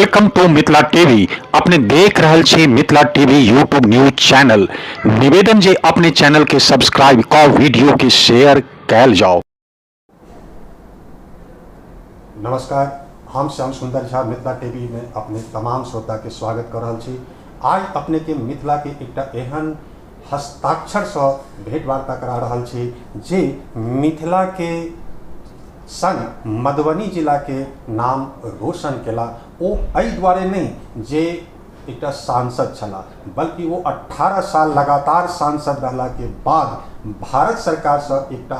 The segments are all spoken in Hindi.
Welcome to Mithila TV. अपने देख रहल छी Mithila TV YouTube news channel. निवेदन जे अपने चैनल के सब्सक्राइब कऽ वीडियो के शेयर कैल जाओ। नमस्कार, हम श्याम सुंदर झा मिथिला टीवी में अपने तमाम श्रोता के स्वागत कर रहल छी। आज अपने के मिथिला के एकटा एहन हस्ताक्षर से भेंट वार्ता करा रहल छी जे मिथिला के संग मधुबनी जिला के नाम रोशन केला। ओ एहि दुआरे नहीं जे एकटा सांसद छला, बल्कि वो 18 साल लगातार सांसद रहला के बाद भारत सरकार से एकटा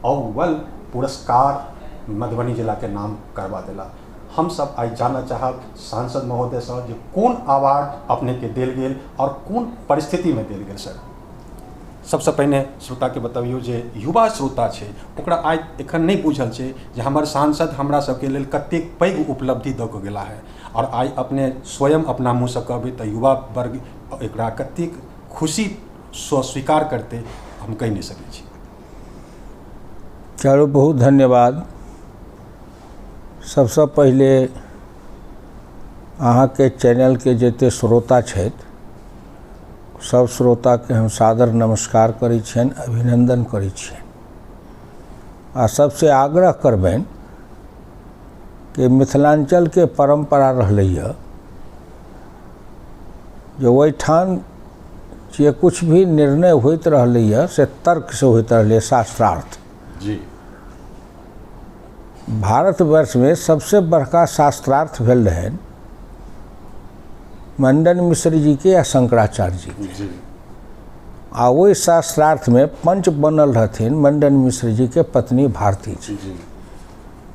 अव्वल पुरस्कार मधुबनी जिला के नाम करवा देला। हम सब आज जानना चाहब सांसद महोदय से जे कौन अवार्ड अपने के देल गेल और कौन परिस्थिति में देल गेल। सर, सबसे पहले श्रोता के बताइयो जे युवा श्रोता छे ओकरा आज एखन नहीं बुझल छे जे हमर सांसद हमरा सबके लेल कतेक पैघ उपलब्धि दऽ कऽ गेला है, और आज अपने स्वयं अपना मुँह से कहबै तऽ युवा वर्ग एकरा कतेक खुशी स्वीकार करते हम कहि नहीं सकै छी। चलो, बहुत धन्यवाद। सबसे पहले अहाँ के चैनल के जते श्रोता छथि सब श्रोता के हम सादर नमस्कार करै छियनि, अभिनंदन करै छियनि। आ सबसे आग्रह करबनि कि मिथिलांचल के परंपरा रहलैए जो ओहिठाम जे कुछ भी निर्णय होइत रहलैए से तर्क से होइत रहलै, शास्त्रार्थ। जी, भारतवर्ष में सबसे बड़का शास्त्रार्थ भेल रहनि मंडन मिश्र जी के या शंकराचार्य जी के। आ वही शास्त्रार्थ में पंच बनल रहथिन मंडन मिश्र जी के पत्नी भारती जी।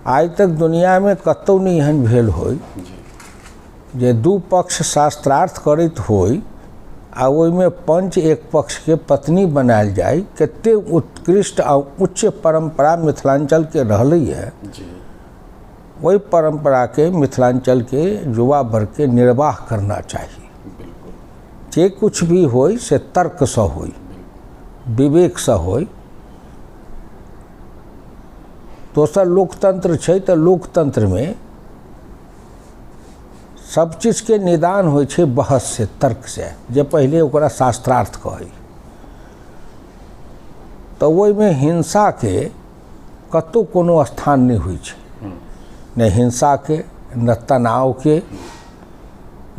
आज तक दुनिया में कतौ नहीं एहन भेल होय जे दू पक्ष शास्त्रार्थ करैत होय आ ओहिमे पंच एक पक्ष के पत्नी बनायल जाय। कते उत्कृष्ट आ उच्च परंपरा मिथिलांचल के रहलैए। वही परंपरा के मिथिलांचल के युवा वर्ग के निर्वाह करना चाहिए। जे कुछ भी होय से तर्क से होय, विवेक से होय। दोसर लोकतंत्र छै तऽ लोकतंत्र में सब चीज के निदान होय छै बहस से, तर्क से, जे पहले ओकरा शास्त्रार्थ कहे। तो ओहि में हिंसा के कतौ कोनो स्थान नहीं होय छै, न हिंसा के, न तनाव के,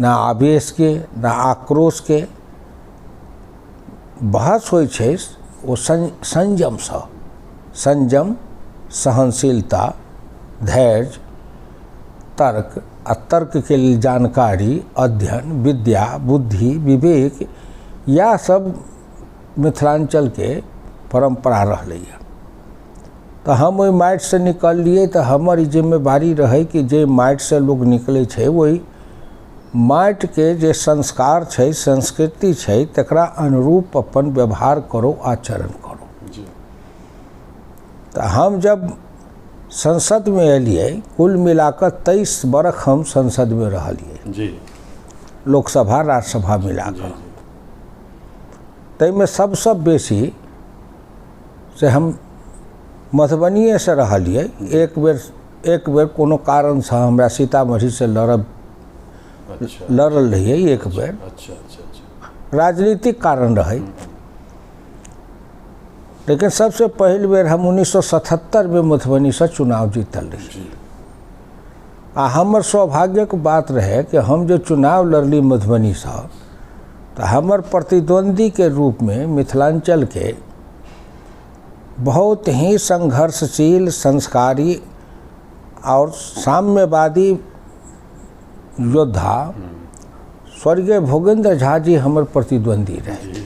न आवेश के, न आक्रोश के। बहस होय छै वो संयम से, संयम, सहनशीलता, धैर्य, तर्क आ तर्क के लिए जानकारी, अध्ययन, विद्या, बुद्धि, विवेक, यह सब मिथिलांचल के परंपरा रहलैए। तो हम वही माइट से निकलिए तो हमर जिम्मेवारी रहे कि जे माइट से लोग निकले छे वही माइट के जे संस्कार छे, संस्कृति छे, तकरा अनुरूप अपन व्यवहार करो, आचरण करो। तो हम जब संसद में एलिए, कुल मिलाकर 23 बरख हम संसद में रहलिए, लोकसभा राज्यसभा मिलाकर। तैमें सबसे बेसी से हम मधुबनीये से रहलिए। एक बेर कोनो कारण से हमरा सीतामढ़ी से लड़ल रहिए एक बेर। राजनीतिक कारण रहे। लेकिन सबसे पहली बेर हम 1977 में मधुबनी से चुनाव जीतल रही। आ हमर सौभाग्य के बात रहे कि हम जो चुनाव लड़ली मधुबनी से, तो हमर प्रतिद्वंदी के रूप में मिथिलांचल के बहुत ही संघर्षशील, संस्कारी और साम्यवादी योद्धा स्वर्गीय भोगेंद्र झा जी हमर प्रतिद्वंदी रहे।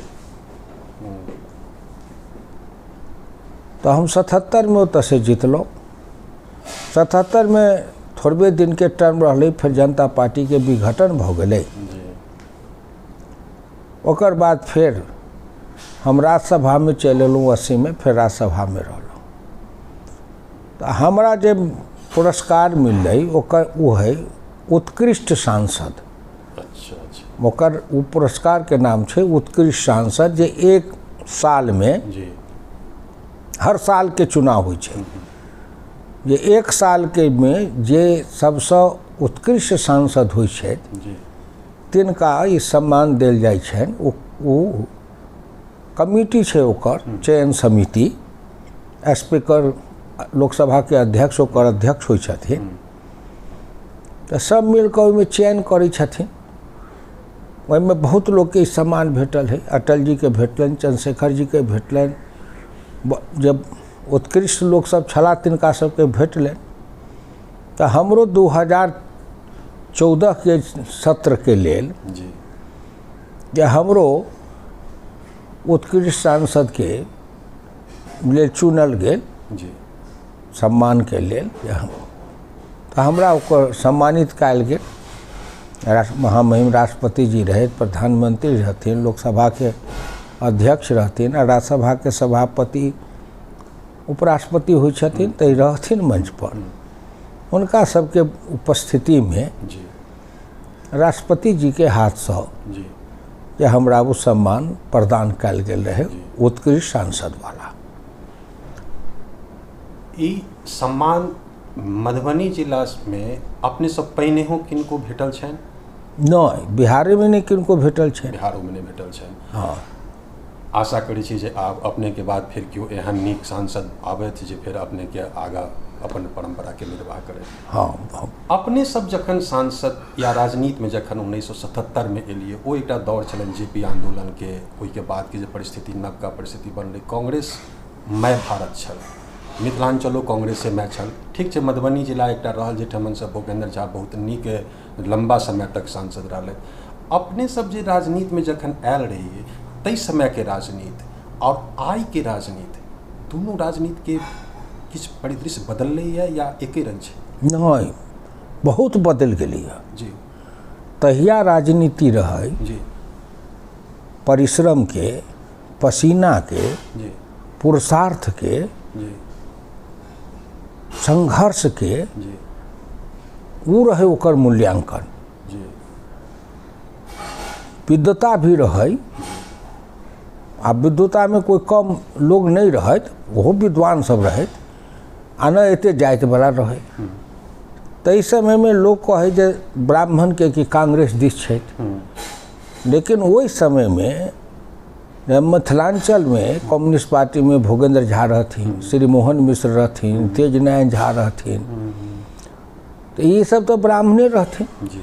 तो हम 77 में ओतऽ से जीतलो। 77 में थोड़बे दिन के टर्म रहले, फिर जनता पार्टी के विघटन भ गेलै। ओकर बाद फिर हम राज्यसभा में चल एलूँ 80 में, फिर राज्यसभा में रहलूँ। तो हमरा जे पुरस्कार मिललै ओकर वो है उत्कृष्ट सांसद। ओकर वो पुरस्कार के नाम छे उत्कृष्ट सांसद, जे एक साल में हर साल के चुनाव होय छे। जे एक साल के में जे सबसँ उत्कृष्ट सांसद होइ छथि जी तिनका ई सम्मान देल जाइ छनि। ओ कमिटी छै ओकर चयन समिति, स्पीकर लोकसभा के अध्यक्ष ओकर अध्यक्ष होइ छथिन, तऽ सब मिलकर ओहिमे चयन करै छथिन। ओहिमे बहुत लोकके सम्मान भेटल है, अटल जी के भेटलनि, चंद्रशेखर जी के भेटलनि, जब उत्कृष्ट लोक सब छला तिनका सबके भेटलनि। तऽ हमरो 2014 के सत्र के लेल जी जे हमरो उत्कृष्ट सांसद के लेल चुनल गेल जी सम्मान के लेल, तऽ हमरा ओकर सम्मानित कयल गेल। महामहिम राष्ट्रपति जी रहथि, प्रधानमंत्री रहथिन, लोकसभा के अध्यक्ष रहथिन, आ राज्यसभा के सभापति उपराष्ट्रपति होइ छथिन, तऽ रहथिन मंच पर। हुनका सबके उपस्थिति में जी राष्ट्रपति जी के हाथ से जी जे हमरा वो सम्मान प्रदान कयल गेल रहे, उत्कृष्ट सांसद वाला। ई सम्मान मधुबनी जिला में अपने सब पहिने हो किनको भेटल छनि? नहीं, बिहार में नहीं किनको भेटल छै। बिहारो में नहीं भेटल छनि। हाँ, आशा करै छी जे आब अपने के बाद फिर केओ एहन नीक सांसद आबैत जे फिर अपने के आगा अपन परंपरा के निर्वाह करे। हाँ, अपने सब जखन सांसद या राजनीति में जखन 1977 में एलिए, ओ एकटा दौर छलनि जेपी आंदोलन के, ओहिके बाद के जे परिस्थिति नवका परिस्थिति बनलै, कांग्रेस मय भारत छल, मिथिलांचलो कांग्रेस से मैच छल। ठीक छै, मधुबनी जिला एकटा रहल जेठमन से भूपेंद्र झा बहुत नीक लंबा समय तक सांसद रहले। अपने सब जे राजनीति में जखन आयल रहिए, तई समय के राजनीति और आई के राजनीति, दोनों राजनीति के किछ परिदृश्य बदललै है या एके रंग छै? नहीं, बहुत बदल गेली है। जी तहिया राजनीति रहे जी परिश्रम के, पसीना के, जी पुरुषार्थ के, जी संघर्ष के, जी वो रहे ओकर मूल्यांकन। जी विद्वता भी रहे, आ विद्वता में कोई कम लोग नहीं रहत, ओहो विद्वान सब रहत, आ न एते जाति वाला रहे। तो इस समय में लोग कहे जे ब्राह्मण के कि कांग्रेस दिस छथि, लेकिन वही समय में मिथिलांचल में कम्युनिस्ट पार्टी में भूपेंद्र झा रहथिन, श्री मोहन मिश्र रहथिन, तेज नारायण झा रहथिन, तो ये सब तो ब्राह्मणे रहथिन। जी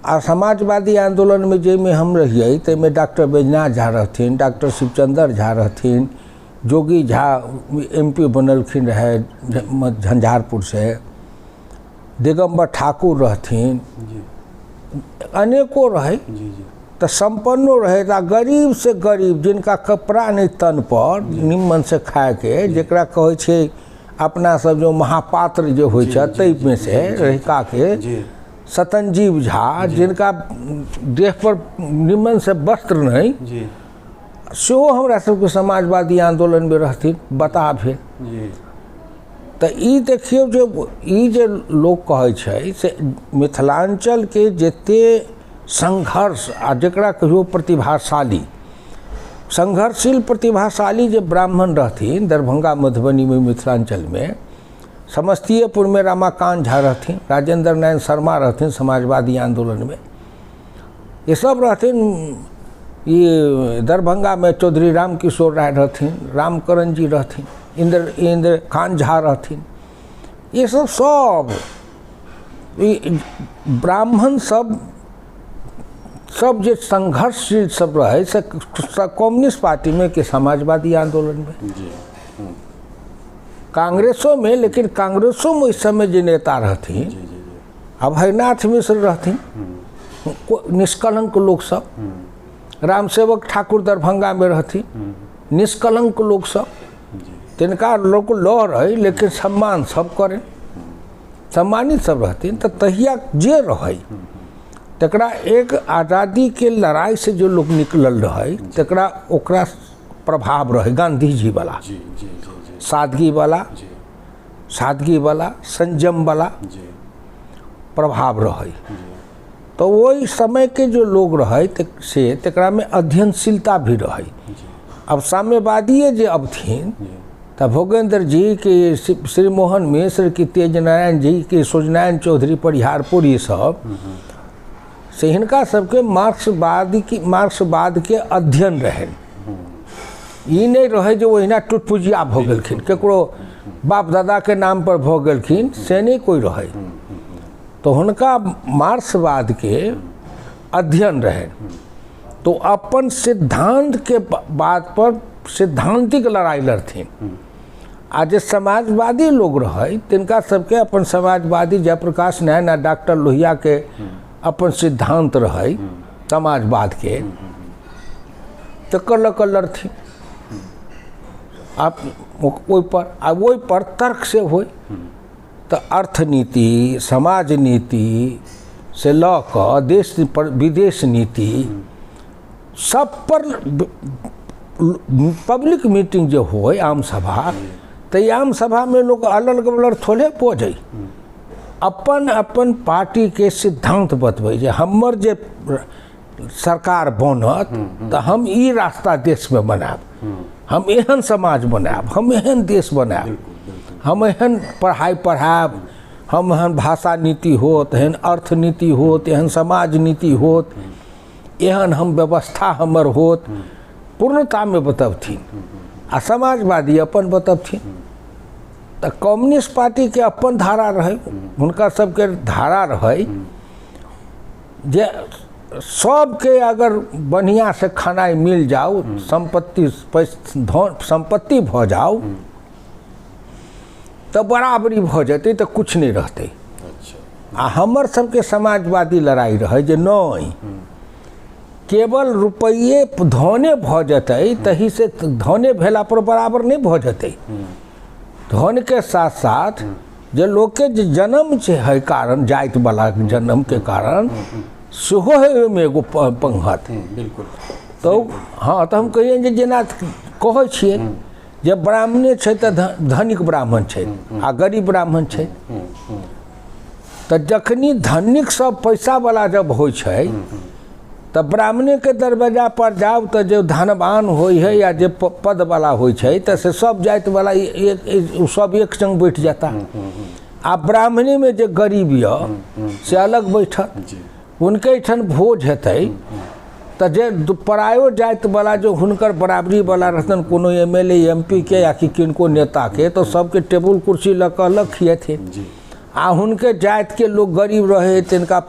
आ समाजवादी आंदोलन में जेमें हम रहिए, तैमे डॉक्टर बैजनाथ झा रहथिन, डॉक्टर शिवचंद्र झा रहथिन, जोगी झा MP बनलखिन रहे झंझारपुर से, दिगंबर ठाकुर रहथिन, जी अनेकों रहे। जी जी तो संपन्नो रहे, गरीब से गरीब, जिनका कपड़ा नहीं तन पर निम्मन से खाए के, जेकरा कहे छे अपना सब जो महापात्र जो होइ छै, तै में से रहिका के जी सतनजीव झा, जिनका देह पर निम्मन से वस्त्र नहीं, जी सेहो हमरा सबके समाजवादी आंदोलन में रहथिन। बता फिर जी तो ई देखियो जे ई जे लोग कहे छै से मिथिलांचल के जते संघर्ष आ जकरा कहियो प्रतिभाशाली, संघर्षशील प्रतिभाशाली जे ब्राह्मण रहथिन दरभंगा मधुबनी में, मिथिलांचल में, समस्तीपुर में रमाकांत झा रहथिन, राजेंद्र नारायण शर्मा रहथिन समाजवादी आंदोलन में, ये सब रहथिन। ये दरभंगा में चौधरी राम किशोर राय रहथिन, रामकरण जी रहथिन, इंद्र कांत झा रहथिन, ये सब ब्राह्मण सब जे संघर्षशील सब रहे से कम्युनिस्ट पार्टी में के समाजवादी आंदोलन में, जी कांग्रेसों में, लेकिन कांग्रेसों में इस समय जो नेता रहथिन, जी जी अभयनाथ मिश्र रहथिन, निष्कलंक लोग सब, रामसेवक ठाकुर दरभंगा में रहथिन, निष्कलंक लोग सब, तिनका लोग लौ रहे, लेकिन सम्मान सब करे, सम्मानित सब रहथिन। तो तहिया जे रहे तकरा एक आज़ादी के लड़ाई से जो लोग निकलल रहे, तकरा ओकरा प्रभाव रहे गांधी जी वाला, जी जी जी सादगी वाला, जी सादगी वाला, संयम वाला जी प्रभाव रहे। तो वही समय के जो लोग रहे तकरा में अध्ययनशीलता भी रहे। अब साम्यवादी जे अब थीन तो भोगेंद्र जी के, श्री मोहन मिश्र की, तेज नारायण जी के, सूर्यनारायण चौधरी परिहारपुरी सब से हिनका सबके मार्क्सवाद के अध्ययन रहे। ई नहीं रहे जो वहीना टुटपुजिया भ गेलखिन, केकरो बाप दादा के नाम पर भ गेलखिन, से नहीं कोई रहे। तो हुनका मार्क्सवाद के अध्ययन रहे। तो अपन सिद्धांत के बात पर सिद्धांतिक लड़ाई लड़थिन। आ जे समाजवादी लोग रहे तिनका सबके अपन समाजवादी जयप्रकाश नारायण आ डॉक्टर लोहिया के अपन सिद्धांत रहे समाजवाद के, तकर लकर लड़थिन। आप ओहि पर तर्क से हो तो अर्थनीति, समाज नीति से ल क देश पर विदेश नीति सब पर पब्लिक मीटिंग जो हो, आम सभा, तो आम सभा में लोग अलग अलग थोड़े पहुँचे, अपन अपन पार्टी के सिद्धांत बतबै जे हमर जे सरकार बनत तो हम ई रास्ता देश में बनाब, हम एहन समाज बनाब, हम एहन देश बनाब, हम एहन पढ़ाई पढ़ाब, हम एहन भाषा नीति होत, एहन अर्थनीति होत, एहन समाज नीति होत, एहन हम व्यवस्था हमर होत, पूर्णता में बतबथिन। आ समाजवादी अपन बतबथिन। तो कम्युनिस्ट पार्टी के अपन धारा रहे, उनका सबके धारा रहे जे सबके अगर बढ़िया से खाना मिल जाओ, संपत्ति भ जाओ तो बराबरी भ जाते, तो कुछ नहीं रहते। आ हमर सबके समाजवादी लड़ाई रहे जे नहीं, केवल रुपये धने भ जते, तही से धने भेला पर बराबर नहीं भ जते। धन के साथ साथ जो लोग के जन्म है कारण, जाति वाला जन्म के कारण सेहो है में एगो पंगत। बिल्कुल। तो हाँ, तो हम कहिए जे जेना कहै छियै जे ब्राह्मणे छै तो धनिक ब्राह्मण छै आ गरीब ब्राह्मण छै। तो जखनी धनिक सब पैसा वाला जब होइ छै तो ब्राह्मणे के दरवाजा पर जाओ तो जो धनवान होइ है या जो पद वाला होइ छै तो से सब जाति वाला सब एक संग बैठ जाता। आ ब्राह्मणे में जो गरीब य से अलग बैठत, उनके ठन भोज हेतै तो जे परायो जाति वाला जो हुनकर बराबरी वाला रहतन, कोनो एमएलए एमपी के या कि किनको नेता के, तो सबके टेबुल कुर्सी लग अलग खिएथिन। आ हुनके जाति के लोग गरीब रहे तिनका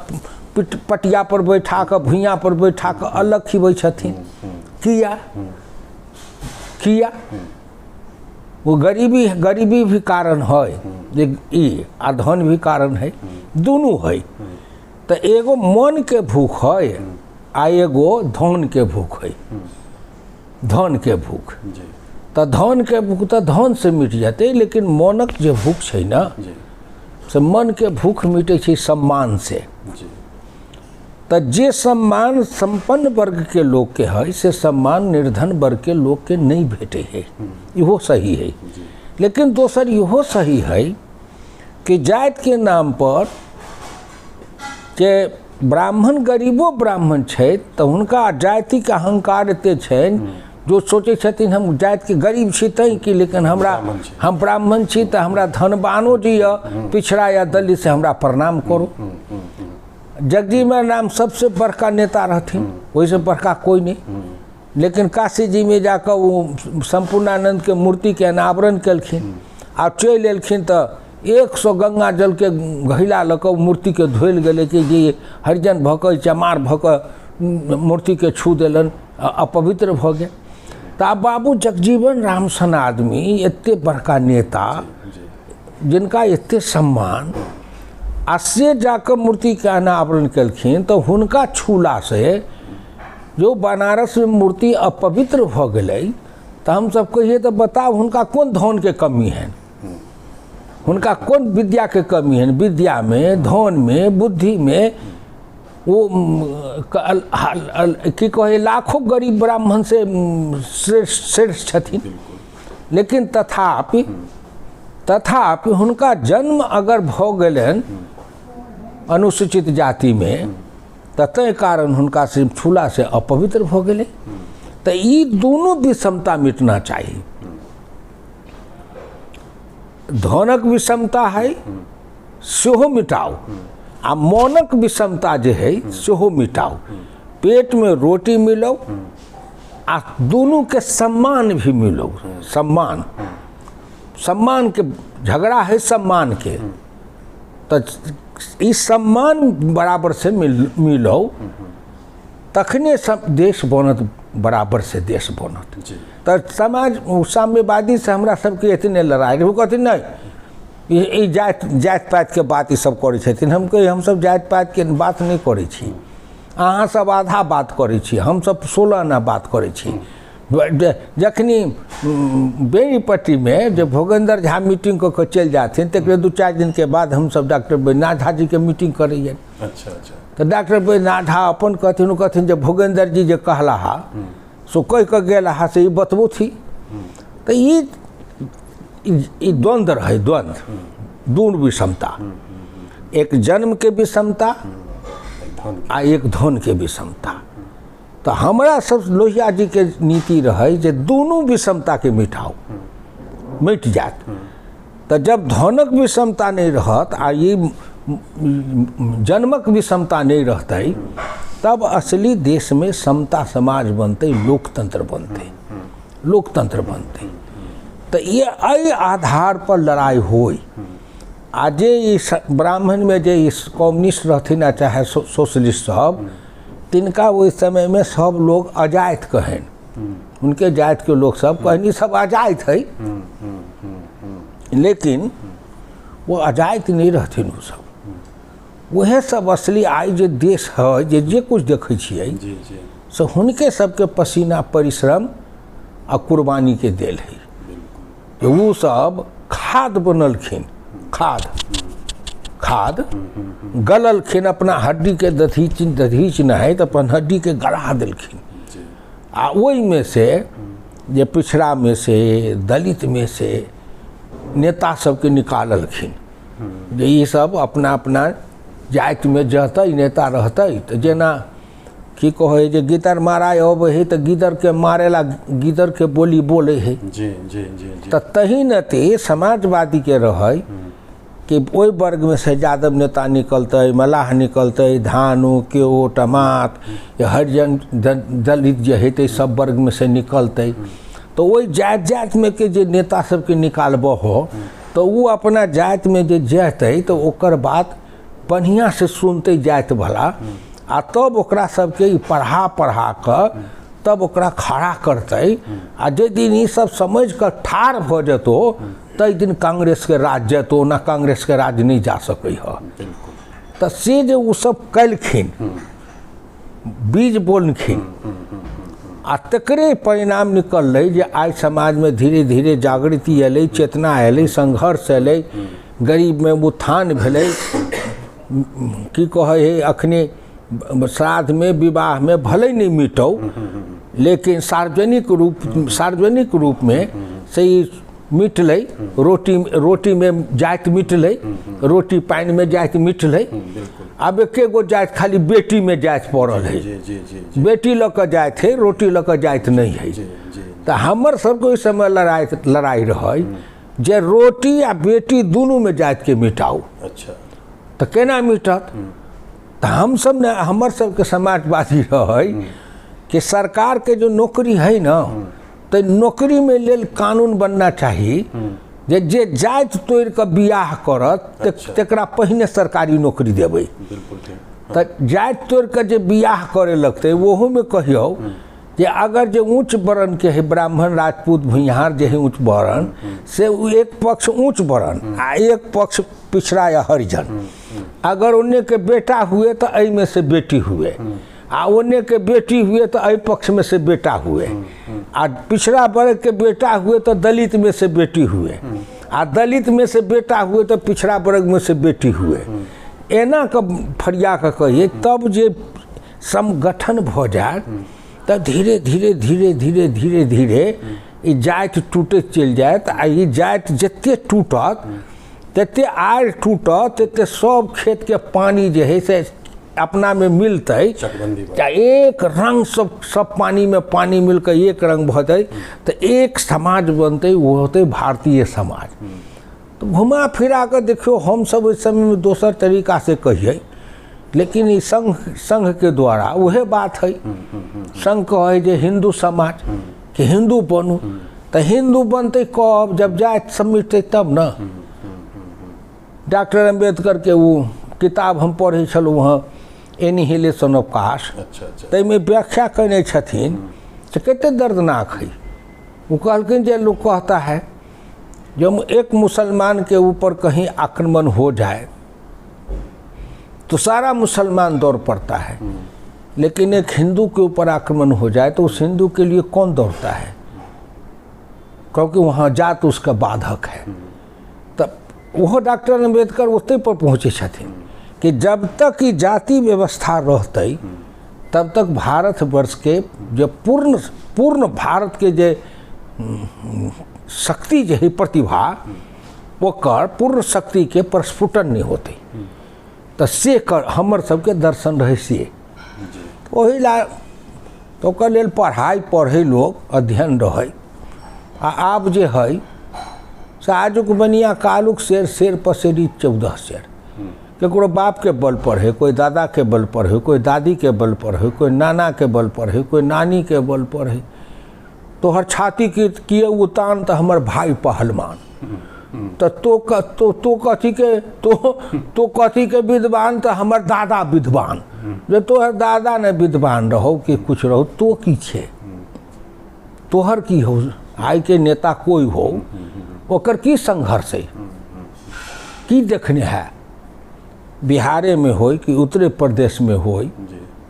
पटिया पर बैठा कर, भुइयाँ पर बैठा कर अलग खिबै छथिन। किया वो गरीबी भी कारण है, ये आ धन भी कारण है, दोनों है। तो एगो मन के भूख है आ एगो धन के भूख है। धन के भूख तो धन के भूख तो धन से मिट जाते, लेकिन मनक जो भूख है ना, से मन के भूख मिटे छै सम्मान से। तो जे सम्मान संपन्न वर्ग के लोग के है, से सम्मान निर्धन वर्ग के लोग के नहीं भेटे है, इहो सही है। लेकिन दोसर इहो सही है कि जाति के नाम पर जे ब्राह्मण गरीबो ब्राह्मण छै तो हुनका जाति के अहंकार एते छनि जो सोचे छथिन हम जाति के गरीब छी तै कि, लेकिन हम ब्राह्मण छी तो हमरा धनवानो जी या पिछड़ा या दलित से हमरा प्रणाम करो। जगजीवन राम सबसे बड़का नेता रहथिन, वैसे बड़का कोई नहीं। लेकिन काशी जी में जाकर वो संपूर्णानंद के मूर्ति के अनावरण कलखिन आ चलि एलखिन तो 100 गंगा जल के घैला लक मूर्ति के धोल गए कि जे हरिजन भक चमार भक मूर्ति के छू देलन, अपवित्र भ गए। तो आब बाबू जगजीवन राम सन आदमी एते बड़का नेता जिनका एते सम्मान, आ से जाकर मूर्ति के अनावरण कलखिन तो हुनका छूला से जो बनारस में मूर्ति अपवित्र भ गई। तो हम सब कहिए तो बताओ हुनका कौन धन के कमी है, हुनका कौन विद्या के कमी है? विद्या में, धन में, बुद्धि में वो की कहे लाखों गरीब ब्राह्मण से श्रेष्ठ छथिन। लेकिन तथापि हुनका जन्म अगर भ गेलन अनुसूचित जाति में तो तय कारण हुनका से छूला से अपवित्र भ गेलै। तो ये दोनों विषमता मिटना चाहिए। धनक विषमता है सेहो मिटाओ आ मनक विषमता जे है सेहो मिटाओ। पेट में रोटी मिलो आ दोनों के सम्मान भी मिलो। सम्मान सम्मान के झगड़ा है सम्मान के, तो इस सम्मान बराबर से मिलो तखने सब देश बनत, बराबर से देश बनत। तो समाज साम्यवादी से हमरा सबके इतने लड़ाई रहे, कहते नहीं ये जात पात के बात ये सब करै छथिन। हम कही हम सब जात पात के बात नहीं करै छी, अहाँ सब आधा बात करै छी, हम सब 16 आना बात करै छी। जखनी बेनीपट्टी में जब भोगेंद्र झा मीटिंग कऽ चलि जाथिन तक 2-4 दिन के बाद हम सब डॉक्टर बैद्यनाथ झा जी के मीटिंग करैए। अच्छा अच्छा। तो डॉक्टर बैद्यनाथ झा अपन कहथिन जब भोगेंद्र जी जे कहला हा सो कह के गेला हा से बतबू थी। तो ये द्वंद्व रहे, द्वंद्व दूर विषमता, एक जन्म के विषमता आ एक धन के विषमता। तो हमारा सब लोहिया जी के नीति रहे जे दोनों विषमता के मिटाओ, मिट जात। तो जब धनक विषमता नहीं रहत आ ये जन्मक विषमता नहीं रहते तब असली देश में समता समाज बनते, लोकतंत्र बनते, लोकतंत्र बनते। तो ये अई आधार पर लड़ाई होई। आज इस ब्राह्मण में जे इस कम्युनिस्ट रहथिन चाहे सोशलिस्ट सब, तिनका उस समय में सब लोग अजायत कहन, उनके जात के लोग सब कहनी सब अजायत है, लेकिन वो अजायत नहीं रहथिन। वो सब वह सब असली आई जे देश है जे कुछ देखे छिए से हुनके सबके पसीना परिश्रम आ कुर्बानी के देल है। वो सब खाद बनलखिन, खाद गललखिन, अपना हड्डी के दधीच नहीं तो अपन हड्डी के गला दिलखिन। आ वही में से जे पिछड़ा में से दलित में से नेता सबके निकाललखिन जे ये सब अपना अपना जाति में जतै नेता रहतै। तो जेना की कहे जे गिदर मारा अब है तो गिदर के मारेला गिदर के बोली बोले है। तो तही न ते समाजवादी के रहे कि ओहि वर्ग में से यादव नेता निकलते, मलाह निकलते, धानु केओ टमात हरिजन दलित जे हेतै सब वर्ग में से निकलते। तो वही जात में के जे नेता सबके निकालब हो तो वो अपना जात में जे जेतै तो ओकर बात बढ़िया से सुनते जात भला, आ तब ओकरा सबके पढ़ा कर तब ओकरा खड़ा करते। आ जे दिन ये सब समझ कर ठाढ़ हो जतो तई दिन कांग्रेस के राज जतो, ना कांग्रेस के राज नहीं जा सकै है। तो से जे वो सब कलखिन, बीज बोलखिन, आ तकरे परिणाम निकल जे आज समाज में धीरे धीरे जागृति अलै, चेतना अलै, संघर्ष अलै, गरीब में उत्थान भेलै। की कहे है अखने श्राद्ध में विवाह में भले नहीं मिटौ, लेकिन सार्वजनिक रूप में से मिटलै। रोटी में जाति मिटलै, रोटी पानी में जाति मिटलै। अब एके गो जाति खाली बेटी में जाति पड़ल है, बेटी लऽ कऽ जाति है, रोटी लऽ कऽ जाति नहीं है। तो हमर सबको इस समय लड़ाई रहे जे रोटी आ बेटी दोनों में जाति के मिटाओ। अच्छा। तो केना मिटत? तो हम सब ने हमर सबके समाजवादी रहे कि सरकार के जो नौकरी है ना, तो नौकरी में लेल कानून बनना चाहिए जे जाति तोड़ के बियाह करत तकरा पहिने सरकारी नौकरी देबै। तो जाति तोड़ के जे बियाह करे लगते वोहो में कहियो जे अगर जे उच्च वर्ण के है ब्राह्मण राजपूत भूमिहार जे है उच्च वर्ण से एक पक्ष उच्च वर्ण आ एक पक्ष पिछड़ा या हरिजन, अगर उन्हें के बेटा हुए तो अई में से बेटी हुए, आ उन्हें के बेटी हुए तो अई पक्ष में से बेटा हुए, आ पिछड़ा वर्ग के बेटा हुए तो दलित में से बेटी हुए, आ दलित में से बेटा हुए तो पिछड़ा वर्ग में से बेटी हुए। एना का फरिया का कहिए तब जे संगठन भ जाए तो धीरे धीरे धीरे धीरे धीरे धीरे ई जाति टूटैत चलि जायत। आ ई जाति जते टूटत तते आड़ टूटत तते सब खेत के पानी जे है से अपना में मिलते, एक रंग सब पानी में पानी मिलकर एक रंग भते तो एक समाज बनते, वो होते भारतीय समाज। तो घुमा फिरा कर देखियो हम सब इस समय में दोसर तरीका से कहिए, लेकिन ई संघ के द्वारा वह बात है। संघ कहे जे हिंदू समाज कि हिंदू बनू, तो हिंदू बनते कब जब जात समिटते तब न। डॉक्टर अम्बेडकर के वो किताब हम पढ़े छलूँ वहाँ एनिहिलेशन ऑफ कास्ट, तैमें व्याख्या करने छथिन से कते दर्दनाक है। वो कहलखिन जे लोग कहता है जब एक मुसलमान के ऊपर कहीं आक्रमण हो जाए तो सारा मुसलमान दौड़ पड़ता है, लेकिन एक हिंदू के ऊपर आक्रमण हो जाए तो उस हिंदू के लिए कौन दौड़ता है, क्योंकि वहाँ जात उसका बाधक है। तब वह डॉक्टर अम्बेडकर उतने पर पहुँचे छथिन कि जब तक ई जाति व्यवस्था रहते तब तक भारतवर्ष के जो पूर्ण भारत के जे शक्ति जे है प्रतिभा ओकर पूर्ण शक्ति के प्रस्फुटन नहीं होते, तो से कर हमर सबके दर्शन रहे से वही ला तो ओकर लेल पढ़ाई पढ़े लोग अध्ययन रहे। आब जे है से आजुक बनिया कालुक शेर पसेरी 14 शेर, केकरो बाप के बल पर है, कोई दादा के बल पर है, कोई दादी के बल पर है, कोई नाना के बल पर है, कोई नानी के बल पर है। तो हर छाती की किए उतान तो हमर भाई पहलवान, तो कथी के विद्वान तो हमर दादा विद्वान। जो तोहर दादा ने विद्वान रहो कि कुछ रहो तो की छे, तोहर की हो, आइ के नेता कोई हो ओकर की संघर्ष है, की देखने है। बिहारे में होई कि उत्तर प्रदेश में होई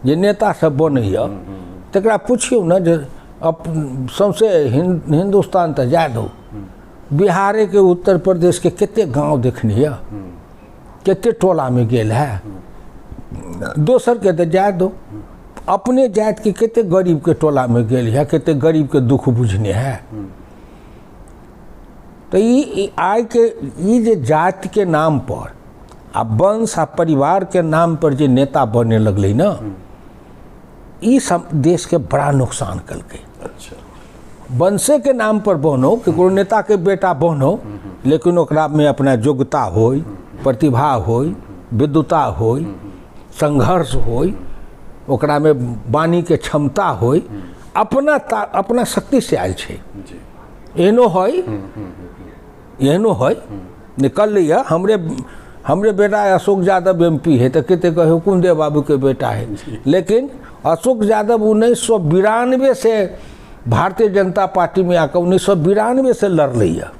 जे नेता सब बनैया तकरा पूछियो न जे सौंसे हिंदुस्तान तो जाए दो, बिहारे के उत्तर प्रदेश के केते गांव देखनी है, केते टोला में गेल है, दोसर के तो जाए दो, अपने जात के केते गरीब के टोला में गेल है, केते गरीब के दुख बुझने है। तो ये आय के ये जे जाति के नाम पर आ वंश आ परिवार के नाम पर जे नेता बने लगले ना, ई देश के बड़ा नुकसान कलके। अच्छा, वंशे के नाम पर बनो, केकरो नेता के बेटा बनो, लेकिन ओकरा में अपना योग्यता होई, प्रतिभा होई, विद्वता होई, संघर्ष होई, ओकरा में वाणी के क्षमता होई, अपना शक्ति से आयल छे। एहनो है निकल लिया हमरे बेटा अशोक यादव MP है तो कहते कहे हुकुमदेव बाबू के बेटा है, लेकिन अशोक यादव 1992 से भारतीय जनता पार्टी में आकर 1992 से लड़ लिया,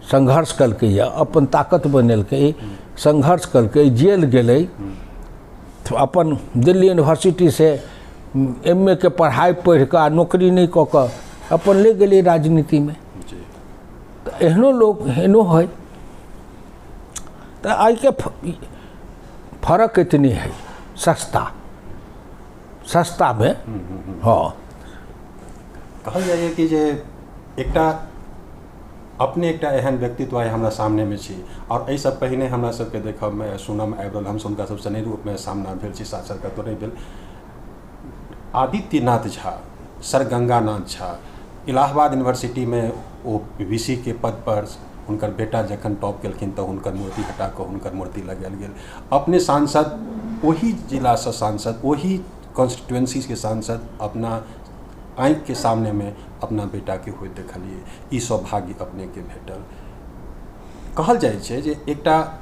संघर्ष करके या अपन ताकत बनेलके, संघर्ष करके जेल गए, तो अपन दिल्ली यूनिवर्सिटी से MA के पढ़ाई पढ़ कर नौकरी नहीं कऽ कऽ अपन ले गए राजनीति में। तो एहनो लोग एहनो है। तो आई के फर्क इतनी है, सस्ता में हाँ कहल जाइए कि जे एकटा अपने एकटा एहन व्यक्तित्व आइ हमरा सामने में छी, और एहि सब पहिने हमरा सबके देखब में सुनम आबि रहल, हम हुनका सबसँ नहि रूप में सामना भेल छी, साक्षात्कार तो नहि भेल। आदित्यनाथ झा, सर गंगानाथ झा इलाहाबाद यूनिवर्सिटी में ओ VC के पद पर हुनकर बेटा जखन टॉप केलखिन तो हुनकर मूर्ति हटा कऽ हुनकर मूर्ति लगायल गेल। अपने सांसद वही जिला से सांसद, वही कॉन्स्टिट्यूएंसी के सांसद अपना आँखि के सामने में अपना बेटा के होइत देखलिए। ई सौभाग्य अपने के भेटल। कहल जाइ छै जे एकटा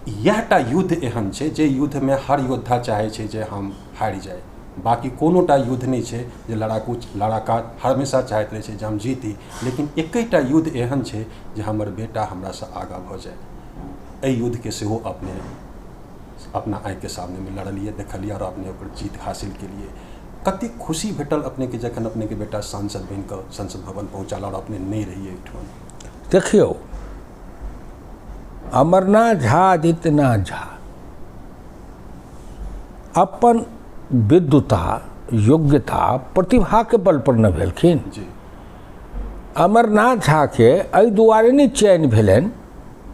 यहटा युद्ध एहन छै जे युद्ध में हर योद्धा चाहे छै जे हम हारि जाए, बाकी कोनोटा युद्ध नहीं छै जे लड़ाका हमेशा चाहैत रहे छै जे हम जीती, लेकिन एकटा युद्ध एहन छै जे हमर बेटा हमरा से आगा भऽ जाए। एहि युद्ध के सेहो अपने अपना आँखि के सामने में लड़लिए, देखलिए और अपने ओकर जीत हासिल केलिए। कते खुशी भेटल अपने के जखन अपने के बेटा सांसद बन कऽ संसद भवन पहुँचल और अपने नहीं रहिए एहिठाम। देखियो अमरनाथ झा, आदित्यनाथ झा अपन विद्वता, योग्यता, प्रतिभा के बल पर न भेलखिन। अमरनाथ झा के एहि दुआरे नहीं चयन भेलनि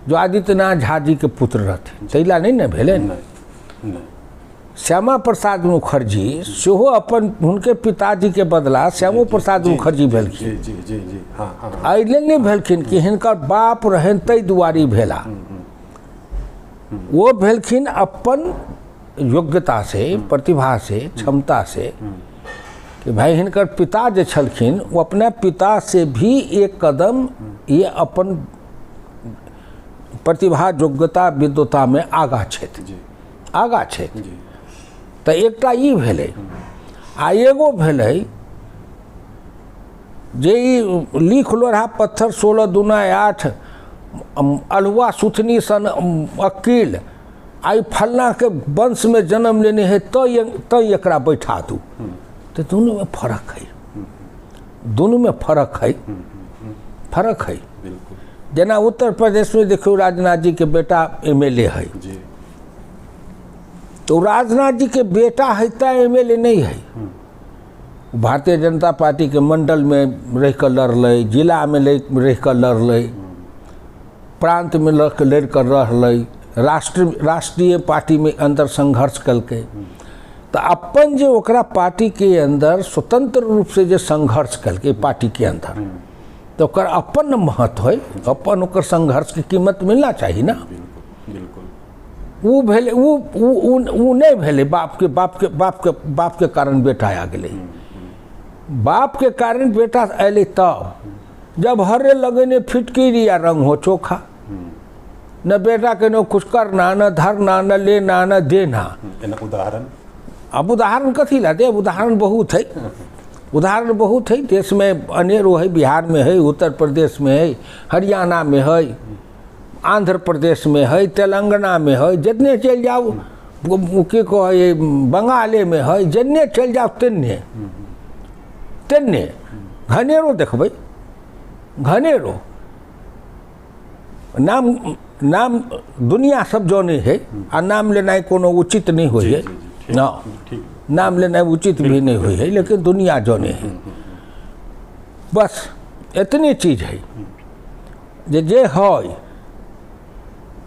जो आदित्यनाथ झा जी के पुत्र रहथिन, तैला नहीं न भेलनि। श्यामा प्रसाद मुखर्जी सेहो अपन हुनके पिताजी के बदला श्यामो प्रसाद मुखर्जी भेलखिन। जी जी जी हाँ हाँ एहि लेल नहि भेलखिन कि हिनकर बाप रहनि ताहि दुआरे भेला, वो भेलखिन अपन योग्यता से, प्रतिभा से, क्षमता से, कि भाई हिनकर पिता जे छलखिन वो अपने पिता से भी एक कदम ये अपन प्रतिभा योग्यता विद्वता में आगा छथि, जी आगा छथि। जी तऽ एकटा ई भेलै, आ एगो भेलै जे ई लिख लोढ़ा पत्थर 16 दूना 8 अलहुआ सुथनी सन अकील आई फलना के वंश में जन्म लेने है तो एकरा बैठा दू। तो दोनों में फर्क है, दोनों में फर्क है, फर्क है। बिल्कुल जना उत्तर प्रदेश में देखियो राजनाथ जी के बेटा MLA है, जी तो राजनाथ जी के बेटा है तो MLA नहीं है। भारतीय जनता पार्टी के मंडल में रह कर लड़ल, जिला में रह कर लड़ल, प्रांत में लड़ कर रहल, राष्ट्रीय पार्टी में अंदर संघर्ष कलके। तो अपन जे ओकरा पार्टी के अंदर स्वतंत्र रूप से जे संघर्ष कलके पार्टी के अंदर, तो ओकर अपन महत्व है, अपन ओकर संघर्ष की कीमत मिलना चाहिए ना। बिल्कुल बिल्कुल वो भेले वो नहीं भेले बाप के कारण बेटा आ गए। बाप के कारण बेटा अले तब जब हरे लगने फिटकीरी या रंग हो चोखा, न बेटा के न कुछ करना, न धरना, न लेना, न देना। उदाहरण अब उदाहरण कथी ला दे, उदाहरण बहुत है, उदाहरण बहुत है। देश में अनेरो है, बिहार में है, उत्तर प्रदेश में है, हरियाणा में है, आंध्र प्रदेश में है, तेलंगाना में है, जितने चल जाओ के कहे बंगाले में है, जितने चल जाओ तेने तेने घनेरो देखबै, घनेरो नाम दुनिया सब जाने है, आ नाम लेना कोनो उचित नहीं होई है ना, नाम लेना उचित भी नहीं हुई है, लेकिन दुनिया जाने है। बस इतनी चीज है जे है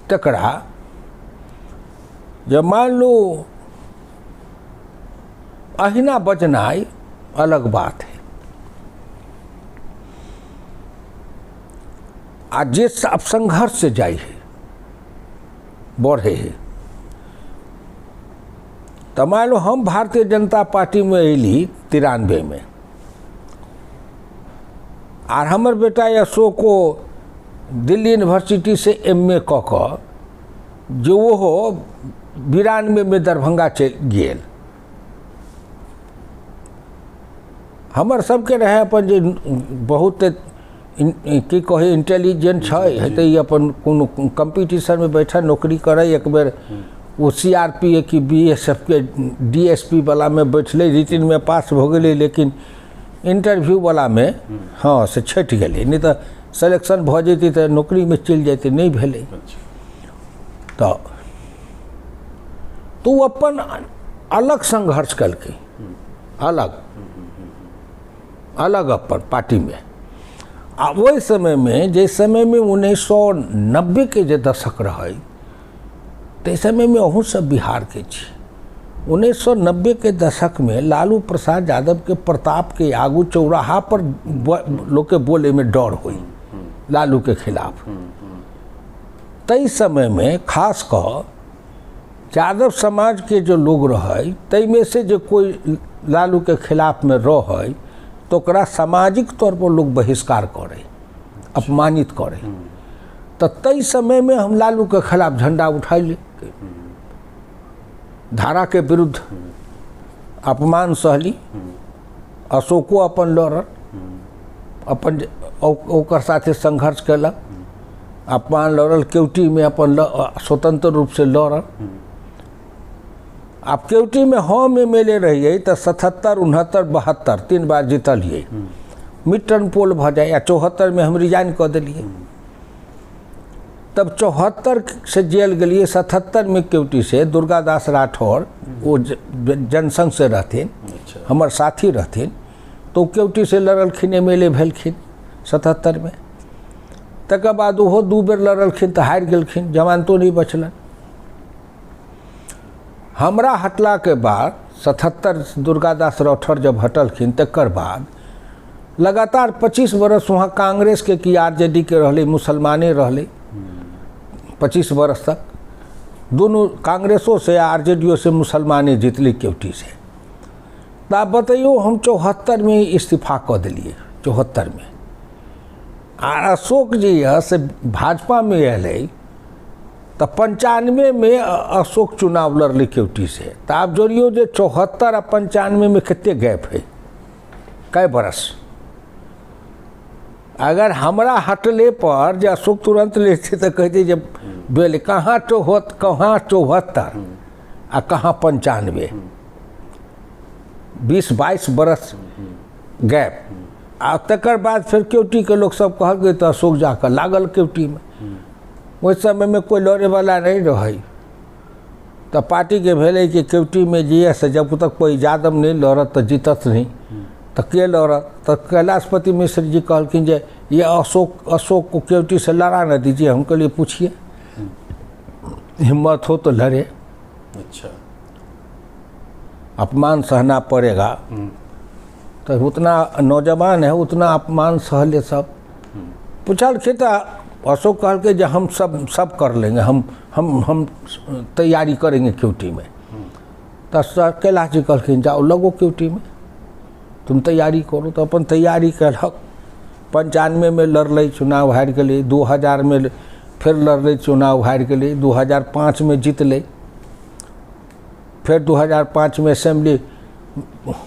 तकरा जब मान लो अहिना बचनाई अलग बात है। आज जे अब संघर्ष से जाई है, बढ़े है, तो मान लो हम भारतीय जनता पार्टी में अली 93 में, और हमर बेटा अशोको दिल्ली यूनिवर्सिटी से MA कऽ जो हो 92 में दरभंगा चल गेल। हमर सबके रहे अपन जे बहुत की कहे इंटेलिजेंट है, तो ये अपन कोनो कंपटीशन में बैठा नौकरी करे, एक बेर वो CRP की BSF के DSP वाला में बैठले, रिटन में पास हो गए, लेकिन इंटरव्यू वाला में हाँ से छट गए, नहीं तो सिलेक्शन भ जेती तो नौकरी में चल जाते, नहीं भेले। तो अपन अलग संघर्ष करके अलग अलग अपन पार्टी में। आ वही समय में जिस समय में 1990 के जे दशक रहे, तो समय में अहूँ सब बिहार के छी। 1990 के दशक में लालू प्रसाद यादव के प्रताप के आगू चौराहा पर लोग के बोले में डर हुई लालू के खिलाफ। तई समय में खास कर यादव समाज के जो लोग रहे, तई में से जो कोई लालू के खिलाफ में रहे, तो ओकरा सामाजिक तौर पर लोग बहिष्कार करे, अपमानित करे। तो तई समय में हम लालू के खिलाफ झंडा उठाइले, धारा के विरुद्ध अपमान सहली, अशोको अपन लड़ल, अपन ओकर साथे संघर्ष कलक, अपमान लड़ल, केवटी में अपन स्वतंत्र रूप से लड़ल। आप केवटी में हम MLA रहिए तो 77, 69, 72 3 बार जीतलिए, मिड टर्म पोल भ जाए, या 74 में हम रिजाइन कर दिलिए। तब 74 से जेल गलिए, 77 में केवटी से दुर्गादास राठौर वो जनसंघ से रहथिन, हमार साथी रहथिन, तो केवटी से लड़लखिन, MLA भेलखिन 77 में। तक बाद वो 2 बेर लड़लखिन तो हार गेलखिन, जमानतो नहीं बचलन। हमरा हटला के बाद 77 दुर्गादास रौठर जब हटलखिन तकर बाद लगातार 25 बरस वहाँ कांग्रेस के कि आरजेडी के रहले, मुसलमाने रहले 25 बरस तक। दोनों कांग्रेसों से आरजेडीओ से मुसलमाने जीतली केवटी से। तो आप बताइयो हम 74 में इस्तीफा कर दिलिए, 74 में। और अशोक जी से भाजपा में अले तो 95 में अशोक चुनाव लड़ले केवटी से। तो आप जोड़ियो जो 74 और 95 में कितने गैप है, कै बरस। अगर हमरा हटले पर जो अशोक तुरंत लेते तो कहते जब बेले कहाँ 74 आ कहाँ 95, 20-22 बरस गैप। आ तकर बाद फिर केवटी के लोग सब कहल गए तो अशोक जाकर लागल केवटी में। उस समय में कोई लड़े वाला नहीं रहे तो पार्टी के भेले कि केवटी में जिए से जब तक कोई यादव नहीं लड़त तो जीतत नहीं, तो के लड़त। तो कैलाशपति मिश्र जी कहलखिन जे ये अशोक को केवटी से लड़ा न दीजिए, हम के लिए पूछिए, हिम्मत हो तो लड़े। अच्छा, अपमान सहना पड़ेगा। तो उतना नौजवान है उतना अपमान सह ले सब। पूछल खे तो अशोक कहल के जो हम सब कर लेंगे, हम तैयारी करेंगे केवटी में। तो कैलाश जी कहलखिन जाओ लगो केवटी में, तुम तैयारी करो। तो अपन तैयारी कलक। 95 में लड़ल चुनाव हार गए, 2000 में फिर लड़ल चुनाव हार गए, 2005 में जीतले, फिर 2005 में असेंबली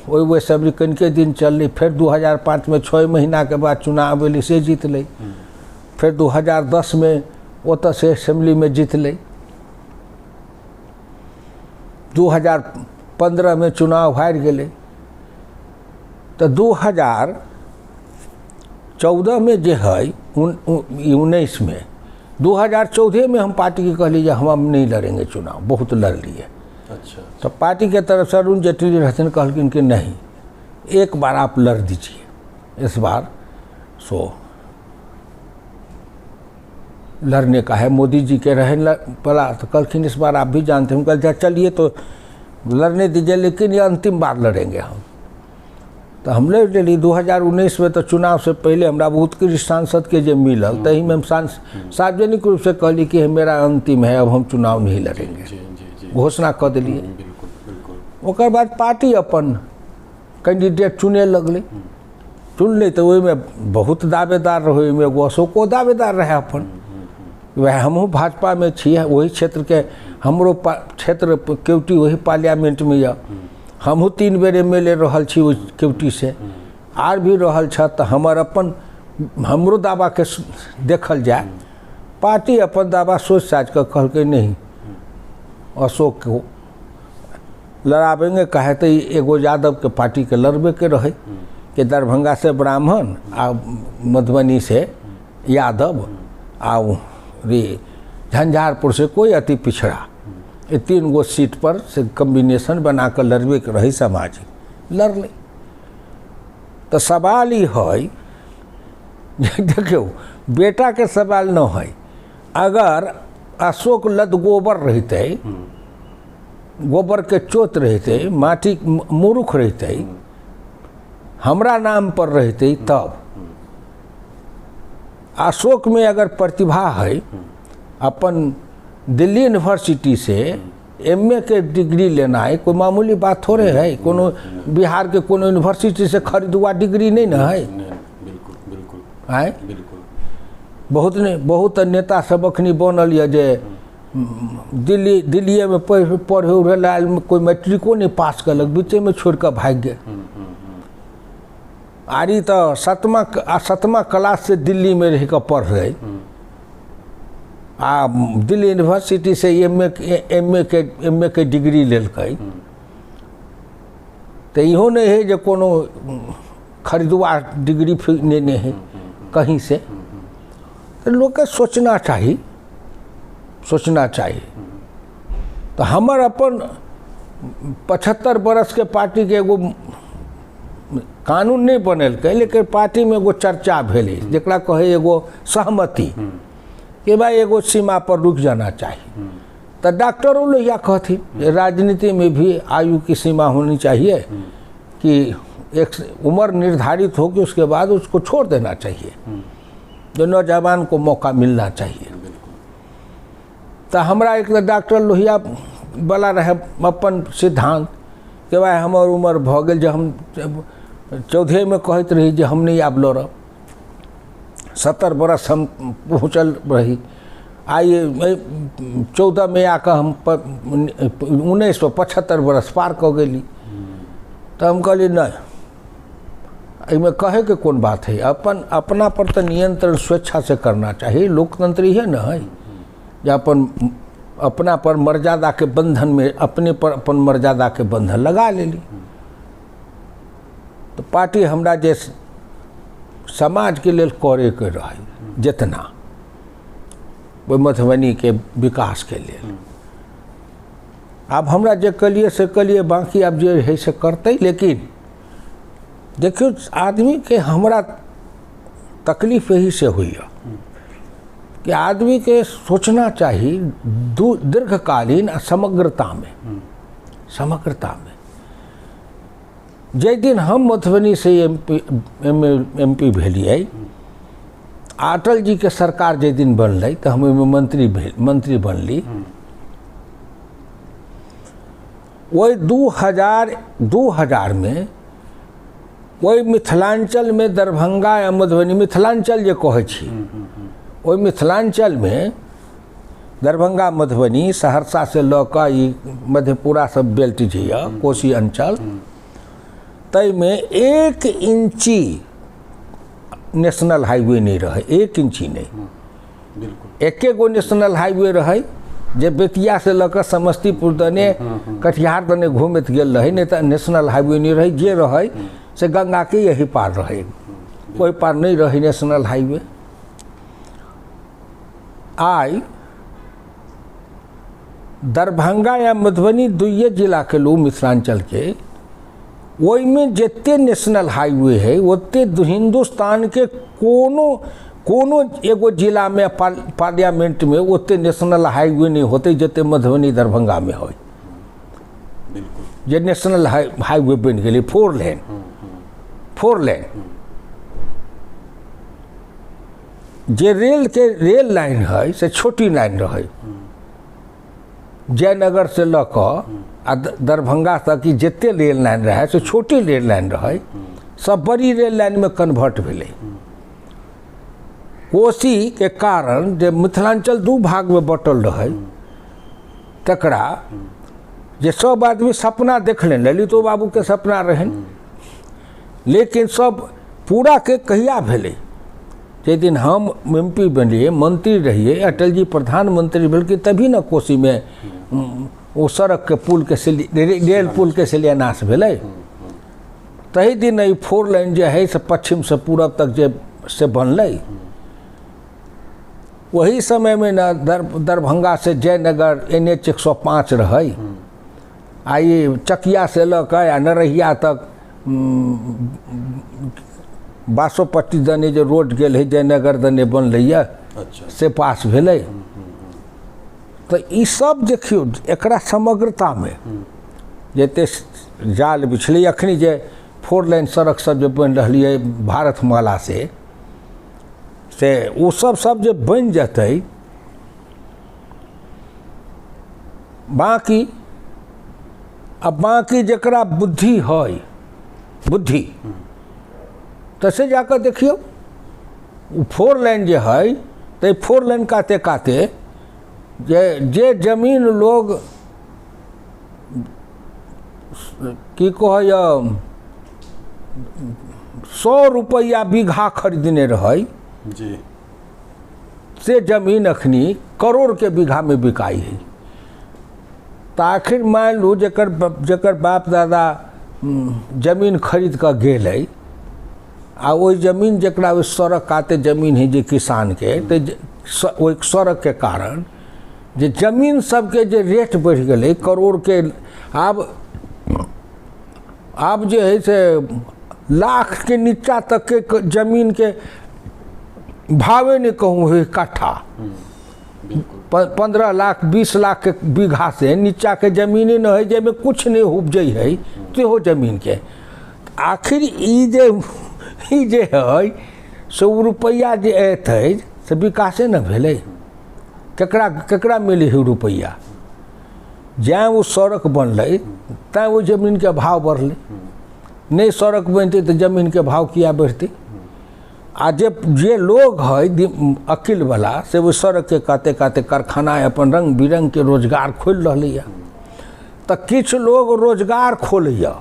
वही असेंबली कनिके दिन चलली, फिर 2005 में 6 महीना के बाद चुनाव अली से जीतले, फिर 2010 में ओत से असेंबली में जीतले, 2015 में चुनाव हार गए। तो 2014 में जो है 19 में 2014 में हम पार्टी की कहली जे हम नहीं लड़ेंगे चुनाव, बहुत लड़ लिए। अच्छा, तो पार्टी के तरफ से अरुण जेटली रहते कहलकिन कि नहीं, एक बार आप लड़ दीजिए, इस बार सो लड़ने का है। मोदी जी के रहे पला तो कहलखिन इस बार आप भी जानते हैं। कल चलिए तो लड़ने दीजिए, लेकिन ये अंतिम बार लड़ेंगे हम। तो हम लड़ ली। 2019 में तो चुनाव से पहले हमरा बहुत कृष्ण सांसद के जो मिलल तही में हम सार्वजनिक रूप से कहली कि मेरा अंतिम है, अब हम चुनाव नहीं लड़ेंगे, घोषणा कर दिलिए। ओकर बाद पार्टी अपन कैंडिडेट चुने लगले, चुन ले। तो वही में बहुत दावेदार रहे, में एगो अशोको दावेदार रहे अपन। वह हमहूँ भाजपा में छी, वही क्षेत्र के हमरो क्षेत्र केवटी वही पार्लियामेंट में या हमहूँ 3 बेर MLA रहल छी उस केवटी से, आर भी रहल छ। तो हमर अपन हमरो दावा के देखल जाए। पार्टी अपन दावा सोच साझ कर कहल नहीं अशोक को लड़ावेंगे। कहे तो एगो यादव के पार्टी के लड़बे के रहे कि दरभंगा से ब्राह्मण आ मधुबनी से यादव आ रे झंझारपुर से कोई अति पिछड़ा, ये 3 गो सीट पर से कम्बिनेशन बनाकर लड़बे के रही समाज, लड़ ले। तो सवाल ही है, देखियो बेटा के सवाल न है। अगर अशोक लद गोबर रहते, गोबर के चोत रहते, माटी मूर्ख रहते, हमरा नाम पर रहते, तब अशोक में अगर प्रतिभा है, अपन दिल्ली यूनिवर्सिटी से MA के डिग्री लेना है कोई मामूली बात थोड़े है। कोनो बिहार के कोनो यूनिवर्सिटी से खरीदुआ डिग्री नहीं ना है। बिल्कुल बिल्कुल है बिल्कुल। बहुत नेता सब अखनी बनल है जे दिल्ली में पढ़े उड़े कोई मैट्रिको नहीं पास कलक, बीचे में छोड़ कर भाग गए। आरी तो 7वां क्लास से दिल्ली में रह कर पढ़ रहे, आ दिल्ली यूनिवर्सिटी से MA के डिग्री लेलकै। तो इहो नहीं है जो कोनो खरीदुआ डिग्री नहीं है कहीं से। तो लोग के सोचना चाहिए। तो हमर अपन 75 बरस के पार्टी के एगो कानून नहीं बनेलकै, लेकिन पार्टी में एगो चर्चा भेलै जकरा कहे एगो सहमति कि भाई एगो सीमा पर रुक जाना चाहिए। तो डॉक्टरों लोग यह कहती राजनीति में भी आयु की सीमा होनी चाहिए कि एक उम्र निर्धारित हो कि उसके बाद उसको छोड़ देना चाहिए, जो नौजवान को मौका मिलना चाहिए। तो हमारा एक डॉक्टर लोहिया वाला रहे अपन सिद्धांत कि भाई हमार उम्र भ गई, जो हम 14 में कहते रही जो हम नहीं आब लड़ब, 70 बरस हम पहुँचल रही, आइए 14 में आकर हम 1975 बरस पार कर गई। तो हम कहली नहीं, इसमें कहे के कौन बात है, अपना पर तो नियंत्रण स्वेच्छा से करना चाहिए, लोकतंत्र ही है ना है, जो अपना पर मर्यादा के बंधन में अपने पर अपन मर्यादा के बंधन लगा ले ली। तो पार्टी हमरा जे समाज के लिए करे के रहे जितना वो मधुबनी के विकास के लिए, अब हमरा जे कलिए से कलिए, बाकी अब जे है से करते। लेकिन देखियो आदमी के हमरा तकलीफ यही से हुई है कि आदमी के सोचना चाहिए दीर्घकालीन समग्रता में। जे दिन हम मधुबनी से एमपी भेलिए, अटल जी के सरकार जे दिन बनल तो हम मंत्री बनली। वही 2000 में वही मिथिलांचल में दरभंगा या मधुबनी, मिथिलांचल जे कहे छी, वही मिथिलांचल में दरभंगा, मधुबनी, सहरसा से लऽ मधेपुरा सब बेल्ट जे कोशी अंचल, तय में 1 इंची नेशनल हाईवे नहीं रहे, 1 इंची नहीं। एके गो नेशनल हाईवे रहे जे बेतिया से लऽ समस्तीपुर दने कटिहार दने घूमत गेल रहे, नहीं तो नेशनल हाईवे नहीं रहे। जे रहे से गंगा के यही पार रहे, कोई पार नहीं रहे नेशनल हाईवे। आई दरभंगा या मधुबनी दुइये जिला के लोग मिथिलांचल के, वही में जितने नेशनल हाईवे है उतने हिंदुस्तान के कोनो एगो जिला में पार्लियामेंट में उतने नेशनल हाईवे नहीं होते जितने मधुबनी दरभंगा में हो। जे नेशनल हाईवे बन गए 4 लेन। जे रेल लाइन है से छोटी लाइन रहे, जयनगर से लऽ दरभंगा तक की जितने रेल लाइन रहे से छोटी रेल लाइन रहे, सब बड़ी रेल लाइन में कन्वर्ट भेले। कोशी के कारण जे मिथिलांचल 2 भाग में बटल रहे, तकरा जे सब आदमी सपना देखले, ललितो बाबू के सपना रहन, लेकिन सब पूरा के कहिया भेले। जे दिन हम एमपी बनिए, मंत्री रहिए, अटल जी प्रधानमंत्री भेल, तभी न कोशी में वो सड़क के पुल के रेल पुल के शिलान्यास भेले। तही दिन ये 4 लाइन जे है से पश्चिम से पूरब तक जे से बनल। वही समय में न दरभंगा से जयनगर NH 105 रहे, आई चकिया से लऽ नरहिया तक बासोपट्टी दने जो रोड गेल है जयनगर दने बनल से पास भेले। तो ये सब देखियो एकरा समग्रता में जते जाल बिछले, अखनी जे 4 लाइन सड़क सब जो बन रही है भारतमाला से वो सब जो बन जाते, बाकी अब बाकी जकरा बुद्धि है, बुद्धि तसे जाकर देखियो 4 लाइन जे है, तो 4 लाइन काते काते जे जमीन लोग की कह 100 रुपया बीघा खरीदने रहे जी, से जमीन अखनी करोड़ के बीघा में बिकाई है। तो आखिर मान लू जकर बाप दादा जमीन खरीद कर गेल है, आ वो जमीन जकरा उस सड़क काते जमीन है जे किसान के, तो वो सड़क के कारण जे जमीन सबके जे रेट बढ़ गए करोड़ के, अब जो है से लाख के नीचा तक के जमीन के भावे नहीं कहूँ है कट्ठा। 15 लाख 20 लाख के बीघा से नीचा के जमीन न है जेमे कुछ नहीं उपजै है तो जमीन के आखिर ई जे है से रुपया जे अयतै से विकासे न भेलै। केकरा मिले है रुपया? जैँ वो सड़क बनलै तैँ वो जमीन के भाव बढ़लै। नहीं सड़क बनते तो जमीन के भाव किया बढ़ते? आ जे लोग है अकिल वाला से वो सड़क के कहते कहते कारखाना अपन रंग बिरंग के रोजगार खोल रही है। तो किछ लोग रोजगार खोलैया,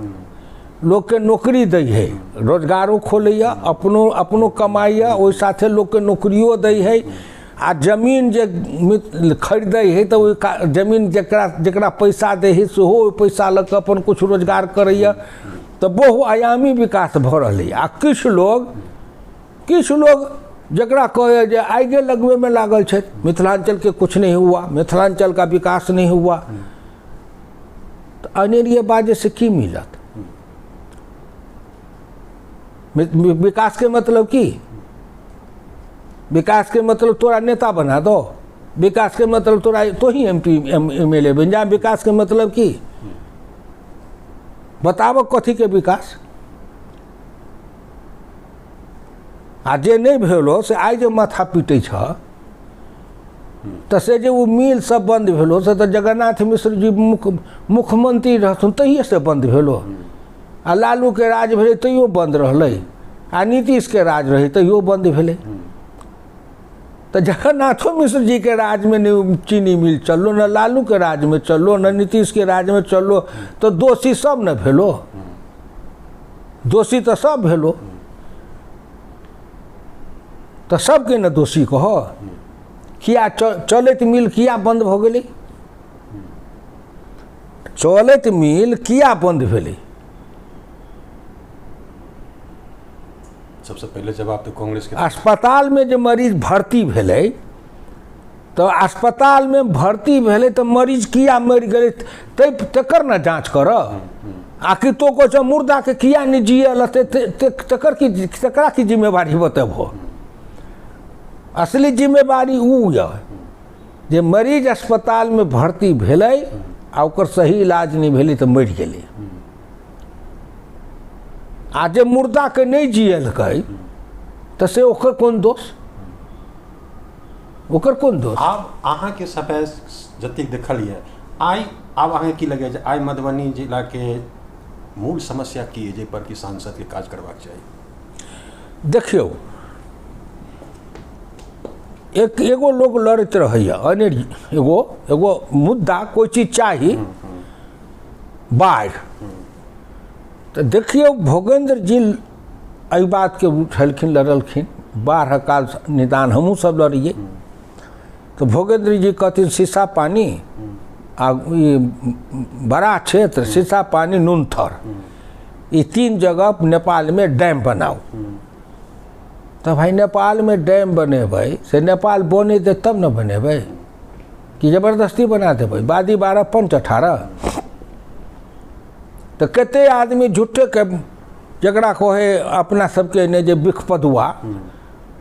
लोग के नौकरी दै है, रोजगारों खोलैया, अपनो कमाइया, ओहि साथे लोग के नौकरियों दै है। आ जमीन जे खरीदै है तो जमीन जकरा पैसा दै है सेहो पैसा लग अपन कुछ रोजगार करैया। तो बहुआयामी विकास भ रही। आ किछु लोग जकरा कहे जे आगे लगवे में लागल है, मिथिलांचल के कुछ नहीं हुआ, मिथिलांचल का विकास नहीं हुआ। तो अनेरिये बाजे से की मिलत? विकास के मतलब की? विकास के मतलब तोरा नेता बना दो, विकास के मतलब तोरा तो ही MP MLA बन जा। विकास के मतलब की बताबो? कथी के विकास? आ जे नहीं भेलो से आइ जे माथा पीटे छ तो से जे वो मिल सब बंद भेलो से तो जगन्नाथ मिश्र जी मुख्यमंत्री रहथुन तहिए से बंद भेलो। आ लालू के राज भेलै तैयो बंद रहलै, आ नीतीश के राज रही तैयो बंद भेलै। तो जगन्नाथो मिश्र जी के राज में नहीं चीनी मिल चलो, न लालू के राज में चलो, न नीतीश के राज में चलो, तो दोषी सब न भेलो? दोषी तो सब भेलो। तो सबके न दोषी कहो? किया चलत मिल किया बंद भ गेलै? चलत मिल किया बंद भेलै? सबसे पहले जवाब तो कांग्रेस के। अस्पताल में जो मरीज भर्ती भेलै तो अस्पताल में भर्ती भेलै तो मरीज किया मर गेलै तकर न जांच कर। आखिर तो को मुर्दा के किया नहीं जियल तकरा की जिम्मेवारी बतेबो? असली जिम्मेवारी उ है जे मरीज अस्पताल में भर्ती भेलै आ ओकर सही इलाज नहीं भेलै तो मर गेलै। आ जे मुर्दा के नहीं जियलकै तो से ओकर कौन दोष? ओकर कौन दोष? आब अहाँ के समय जतेक देखलिए आइ आब अहाँ की लगे जे आइ मधुबनी जिला के मूल समस्या की है जे पर कि सांसद के काज करबाक चाहिए? देखियो एगो लोग लड़त रहैया अनेरी एगो मुद्दा कोई चीज चाहिए बाढ़। तो देखियो भोगेंद्र जी एहि बात के उठलखिन लड़लखिन बाढ़ काल निदान हमहूँ सब लड़िए। तो भोगेंद्र जी कहथिन शीशा पानी आ बड़ा क्षेत्र शीशा पानी नूनथर ये 3 जगह नेपाल में डैम बनाओ। तो भाई नेपाल में डैम बनेबै से नेपाल बने दे तब न बनेबै कि जबरदस्ती बना देबै? वादी 12 पंच 18। तो कते आदमी झूठे के जकरा कहे अपना सबके ने जे बिख पदुआ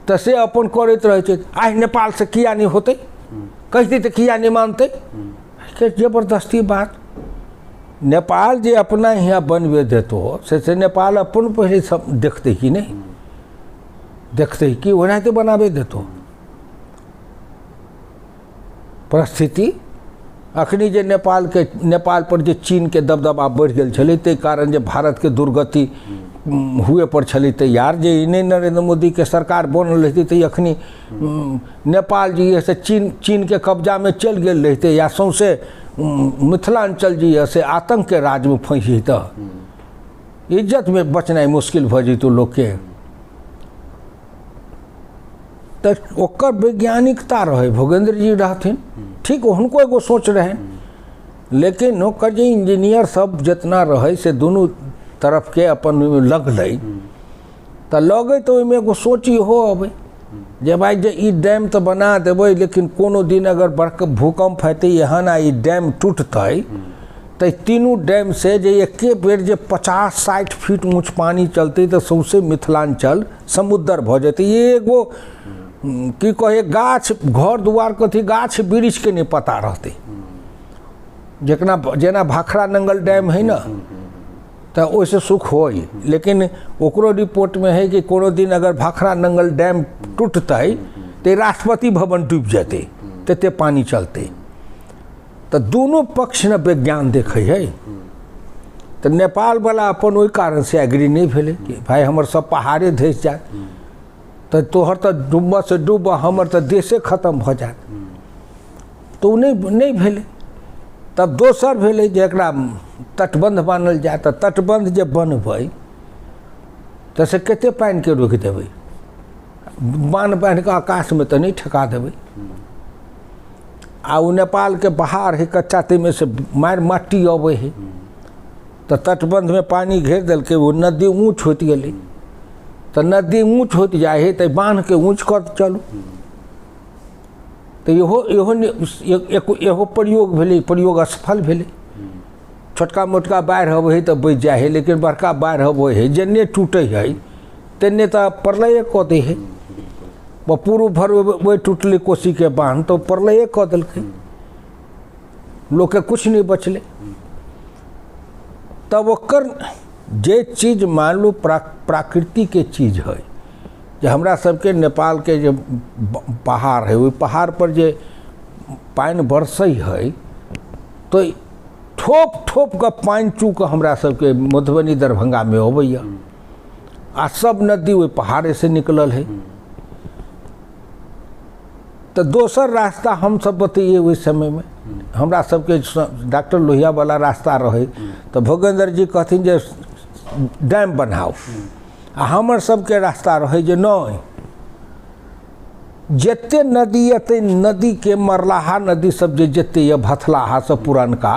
तो से अपन करैत रहे छै। आइ नेपाल से किया नहीं होते? कहते तो किया नहीं मानते? जबरदस्ती बात। नेपाल जे अपना यहाँ बनवे देतो से नेपाल अपन पहले सब देखते कि नहीं? देखते कि ओनाहिते बनाबे देतो। परिस्थिति अखनी जे नेपाल पर जे चीन के दबदबा बढ़ गेल छलै ताहि कारण जे भारत के दुर्गति हुए पर छलै तैयार जे इन्हें नरेंद्र मोदी के सरकार बनल रहती तो अखनी नेपाल जी से चीन के कब्जा में चल गेल रहते या सौंसे मिथिलांचल जी से आतंक के राज में फंस जैते, इज्जत में बचनाइ मुश्किल भ जैतो लोग के। तो ओकर वैज्ञानिकता रहे भोगेंद्र जी रहथिन ठीक उनको एगो सोच रहे, लेकिन ओकर जे इंजीनियर सब जितना रहे से दोनों तरफ के अपन लगलै तो लगे तो ओहिमे एगो सोच हो अबै जे भाई जे ई डैम तो बना देबै लेकिन कोनो दिन अगर बड़का भूकंप हेतै एहन आ ई डैम टूटतै तो तीनों डैम से जे एके बेर जे 50-60 फीट ऊँच पानी चलते तो सौंसे मिथिलांचल समुद्र भ जेतै। एगो की कहे गाछ घर दुआर कथी गाछ वृक्ष के नहीं पता रहते, जेना जेना भाखड़ा नंगल डैम है ना तो वैसे सुख हो, लेकिन ओकरो रिपोर्ट में है कि कोनो दिन अगर भाखड़ा नंगल डैम टूटते तो राष्ट्रपति भवन डूब जाते, तते पानी चलते। तो दोनों पक्ष न विज्ञान देखे है। तो नेपाल वाला अपन ओहि कारण से एग्री नहीं भेले कि भाई हमर सब पहाड़े धस जाए, तो तोहर तो डूब से डूब हमर तो देशे खत्म हो जाए, तो नहीं भेले। तब दोसर भेले जे एकरा तटबंध मानल जाए। तो तटबंध जब बनबै तो से कते पानि के रोक देबै, बांध बांध के आकाश में तो नहीं ठका देबै। आ नेपाल के बाहर है कच्चा में से मार मट्टी अबै है, तो तटबंध में पानी घेर दिलके, वो नदी ऊँच होत गई। तो नदी ऊँच होत जाए है तो बांध के ऊँच कर चलू। तो इहो प्रयोग भेलै, प्रयोग असफल भेलै। छोटका मोटका बाढ़ि अबै है तो बचि जाइ है, लेकिन बड़का बाढ़ि अबै है जेन्ने टूटे है तेन्ने तो प्रलय कऽ दै है। पूर्व भर वही टूटले कोसी के बांध तो प्रलय कऽ देलकै, लोग के कुछ नहीं बचले। तब ओकर जे चीज मान लो प्राकृति के चीज है, जे हमरा सबके नेपाल के जे पहाड़ है, वही पहाड़ पर जे पानि बरसै है तो ठोप ठोप के पानि चूक हमरा सबके मधुबनी दरभंगा में अबैया। आ सब नदी वही पहाड़े से निकलल है। तो दोसर रास्ता हम सब बतैये ओहि समय में, हमरा सबके डॉक्टर लोहिया वाला रास्ता रहे तो भोगेंद्र जी कहथिन जे डैम बनाओ, आ हमर सबके रास्ता रहे जे नहीं, जते नदी एते नदी के मरलाहा नदी सब जे जते ये भथलाहा सब पुरनका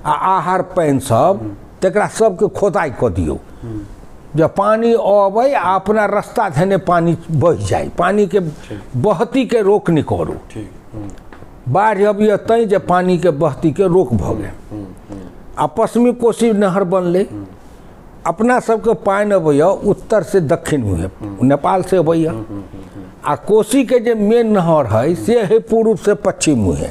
आ आहार पानि सब तकरा सबके खोदाई कऽ दियौ, जब पानी अबै अपना रास्ता धने पानी बह जाए, पानी के बहती के रोक नहीं करू। बाढ़ अभी तै जे पानी के बहती के रोक भ गए। आ पश्चिमी कोसी नहर बनले, अपना सबके पानी अबैया उत्तर से दक्षिण मुहे, नेपाल से अबैया। आ कोसी के जे मेन नहर है से है पूर्व से पश्चिम मुहे।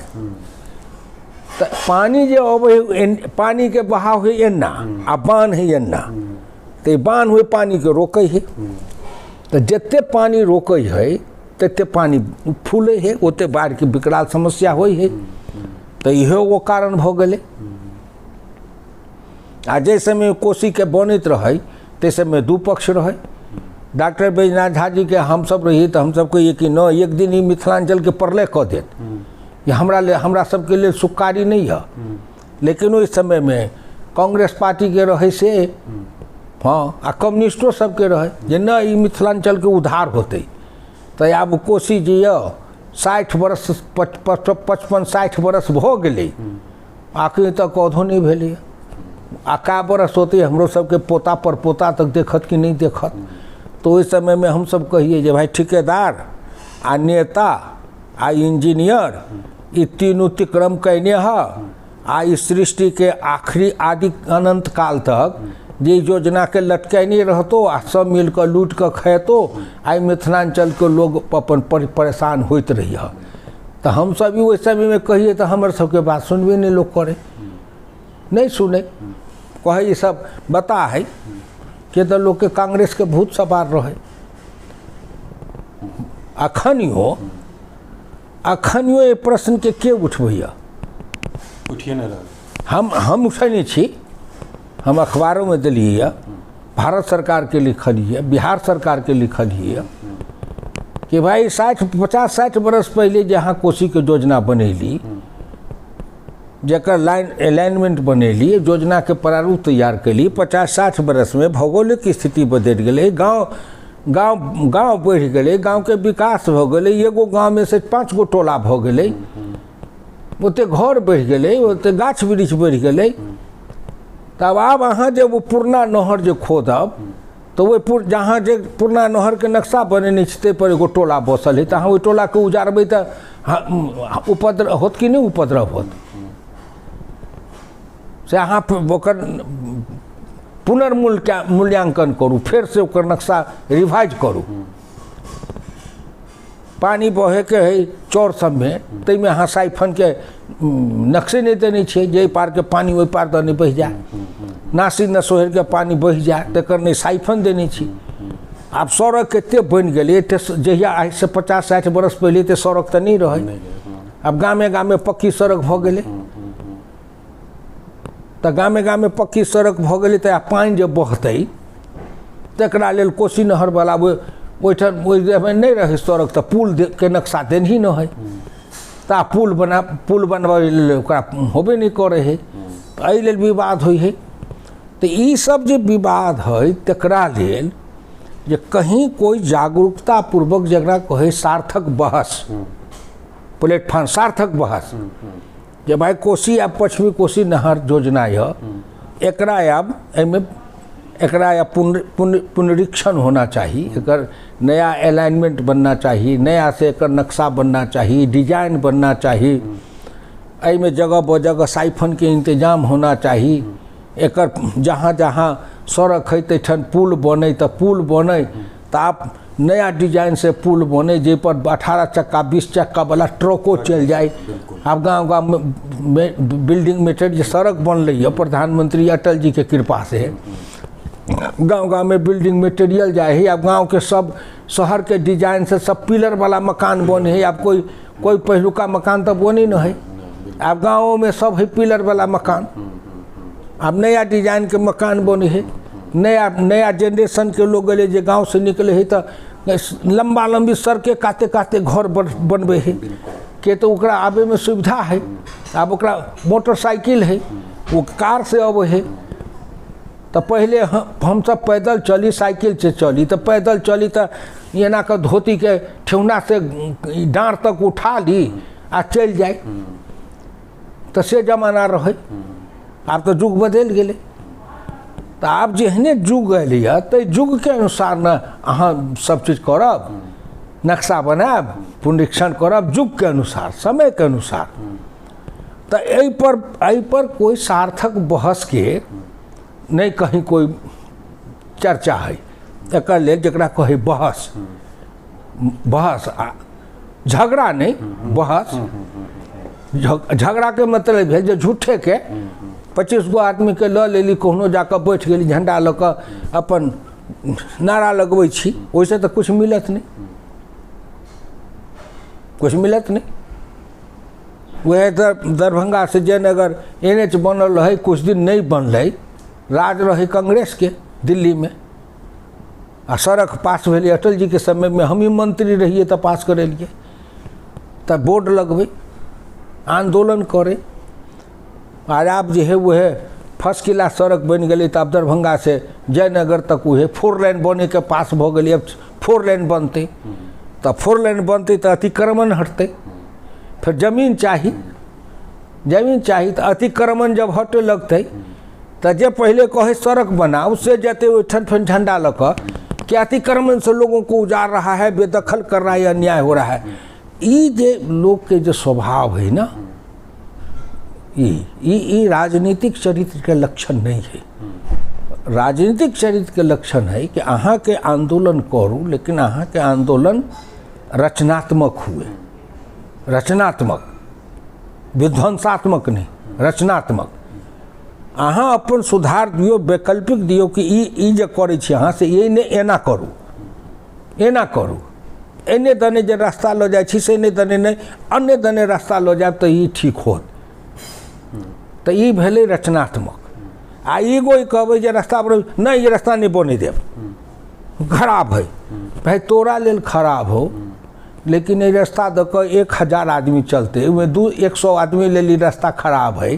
तो पानी जे अबै पानी के बहाव है एन्ना आ बांध है एन्ना, तो बांध हुए पानी के रोके है। तो जते पानी रोके है तते पानी फूले है, ओते बाढ़ की विकराल समस्या होई है। तो इहो वो कारण भ गेले। आ जे समय कोसी के बनैत रहे ते समय दू पक्ष रहे। डॉक्टर बैजनाथ झा जी के हम सब रही तो हम सब कहिए कि न एक दिन ही मिथिलांचल के प्रलय कऽ देत, ये हमरा सबके लिए सुकारी नहीं है। लेकिन उस समय में कांग्रेस पार्टी के रहे से हाँ, आ कम्युनिस्टो सबके रहे जे न ई मिथिलांचल के उद्धार होते। तो अब कोसी जी 60 बरस 55-60 बरस भ गेलै, आखिर तक औधो नहीं भेलै। आ का बरस होते हमरो सबके पोता पर पोता तक देखत कि नहीं देखत। तो उस समय में हम सब कहिए जे भाई ठेकेदार आ नेता आ इंजीनियर ई तीनों तिक्रम कैने है। आ इस सृष्टि के आखिरी आदि अनंत काल तक जे योजना के लटकैने रहतो आ सब मिलकर लूट कर खेतो, आई मिथिलांचल के लोग अपन परेशान होइत रही है। तो हम सब उस समय में कहिए तो हमारे सबके बात सुनबे नहीं लोग करे, नहीं सुने, कहे ये सब बता है कि तो लोग के कांग्रेस के भूत सवार रहे। अखनियो ये प्रश्न के उठबैया, उठिए नहीं रहा। हम उठने छी, हम अखबारों में दिलिए, भारत सरकार के लिखलिए, बिहार सरकार के लिखलिए कि भाई 50-60 बरस पहले जहाँ कोसी के योजना बनैली, जकर अलाइनमेंट बनैली, योजना के प्रारूप तैयार कैली, 50-60 बरस में भौगोलिक स्थिति बदल गई, गांव बढ़ गए, गांव के विकास हो गए, एगो गांव में से 5 गो टोला भ गए, ओते घर बढ़ गए, ओते गाछ वृक्ष बढ़ गए। तब आब अहाँ जब वो पुरना नहर जो खोदब तो वो जहाँ जे पुरना नहर के नक्शा बनेने छै पर एगो टोला बसल है, तो अहाँ ओहि टोला के उजारबै तो उपद्रव होत कि नहीं उपद्रव होत, से अहाँ ओकर पुनर्मूल्यांकन करू, फिर से ओकर नक्शा रिवाइज करू। पानी बहे के है चौर सब में, तई में अहाँ साइफन के नक्शे नहीं देने छे जे पार के पानी ओहि पार तो नहीं बह जाए, नासी न सोहर के पानी बह जाए तकर नहीं साइफन देने छी। आब सड़क एते बन गए जहिया आज से 50-60 बरस पहले तो सड़क तो नहीं रहे, अब गामे गामे पक्की सड़क भ गए, तो गामे गामे पक्की सड़क भ गए तो पानी जब बहते तकरा लेल कोसी नहर वाला ओहिठाम नहीं रहे सड़क तो पुल के नक्शा देन ही न है, तो पुल बनबे होबे नहीं करे है, तो एहि लेल विवाद होइ है। तो ई सब जे विवाद है तकरा लेल जे कहीं कोई जागरूकता पूर्वक जकरा कहे सार्थक बहस, प्लेटफॉर्म सार्थक बहस, जे भाई कोसी अब पश्चिमी कोसी नहर योजना है, एकरा अब एमे एकरा पुनरीक्षण होना चाहिए, एकर नया अलाइनमेंट बनना चाहिए, नया से एकर नक्शा बनना चाहिए, डिजाइन बनना चाहिए, एमे जगह ब जगह साइफन के इंतजाम होना चाहिए, एकर जहाँ जहाँ सड़क है तैठन पुल बने तो पुल बने, तो आप नया डिजाइन से पुल बने जे पर 18 चक्का 20 चक्का वाला ट्रको चल जाए। अब गाँव गाँव में बिल्डिंग मेटेरियल सड़क बन रही है प्रधानमंत्री अटल जी के कृपा से, गांव गांव में बिल्डिंग मटेरियल जाए है। अब गांव के सब शहर के डिजाइन से सब पिलर वाला मकान बने है, अब कोई पहलुका मकान तो बने न है, अब गाँवों में सब है पिलर वाला मकान, अब नया डिजाइन के मकान बने है, नया जनरेशन के लोग गए जे गांव से निकले है तो लंबा लंबी सड़कें काते काते घर बनबे है के, तो ओकरा आबे में सुविधा है। अब ओकरा मोटरसाइकिल है, वो कार से अब है, तो पहले हम सब पैदल चली, साइकिल से चली, तो पैदल चली तो एना के धोती के ठेहुना से डाँड़ तक उठा ली आ चल जाए, तो से जमाना रहे। अब तो युग बदल गए, तो आप जेहने युग अलिए तो युग के अनुसार न अहाँ सब चीज करब, नक्शा बनाब, पुनरीक्षण करब युग के अनुसार, समय के अनुसार। तो एहि पर कोई सार्थक बहस के नहीं कहीं कोई चर्चा है, एक लेल जकरा कहे बहस, झगड़ा नहीं बहस। झगड़ा के मतलब है जो झूठे के 25 गो आदमी के ल लेली, कहनो जाकर बैठ गेली, झंडा लऽ कऽ अपन नारा लगबै छी, ओइसे तो कुछ मिलत नहीं, कुछ मिलत नहीं। वह दरभंगा से जयनगर NH बनल रहे, कुछ दिन नहीं बनल, राज रहे कांग्रेस के दिल्ली में, आ सड़क पास भेले अटल जी के समय में, हम ही मंत्री रहिए तो पास करेलिए, तो बोर्ड लगबे, आंदोलन करे, और आप जो है वह फर्स्ट क्लास सड़क बन गई, तो अब दरभंगा से जयनगर तक वह 4 लेन बने के पास भ गई, अब 4 लेन बनते, तो 4 लेन बनते तो अतिक्रमण हटते, फिर जमीन चाहिए तो अतिक्रमण जब हटे लगते, तो जे पहले कहे सड़क बना उससे जाते ओठन फिर झंडा लगा कि अतिक्रमण से लोगों को उजाड़ रहा है, बेदखल कर रहा है, अन्याय हो रहा है। ये जे लोग के जो स्वभाव है ना, ये राजनीतिक चरित्र के लक्षण नहीं है। राजनीतिक चरित्र के लक्षण है कि अहाँ के आंदोलन करू, लेकिन अहाँ के आंदोलन रचनात्मक हुए, रचनात्मक, विध्वंसात्मक नहीं, रचनात्मक। अहाँ अपन सुधार दियो, वैकल्पिक दियो कि ई जे करै छी अहाँ से ये नहीं एना करू, एना करू, एने दने जे रास्ता लऽ जाइ छी से नहीं दने नहीं, अन्य दने रास्ता लऽ जायब तऽ ई ठीक होत, तो ये भेले रचनात्मक। आ एगो कहबै जे रास्ता पर नहीं, ये रास्ता नहीं बने देव, खराब है भाई, तोरा लेल खराब हो, लेकिन ये रास्ता दऽ कऽ 1000 आदमी चलते, ओहिमे 100 आदमी लेल रास्ता खराब है,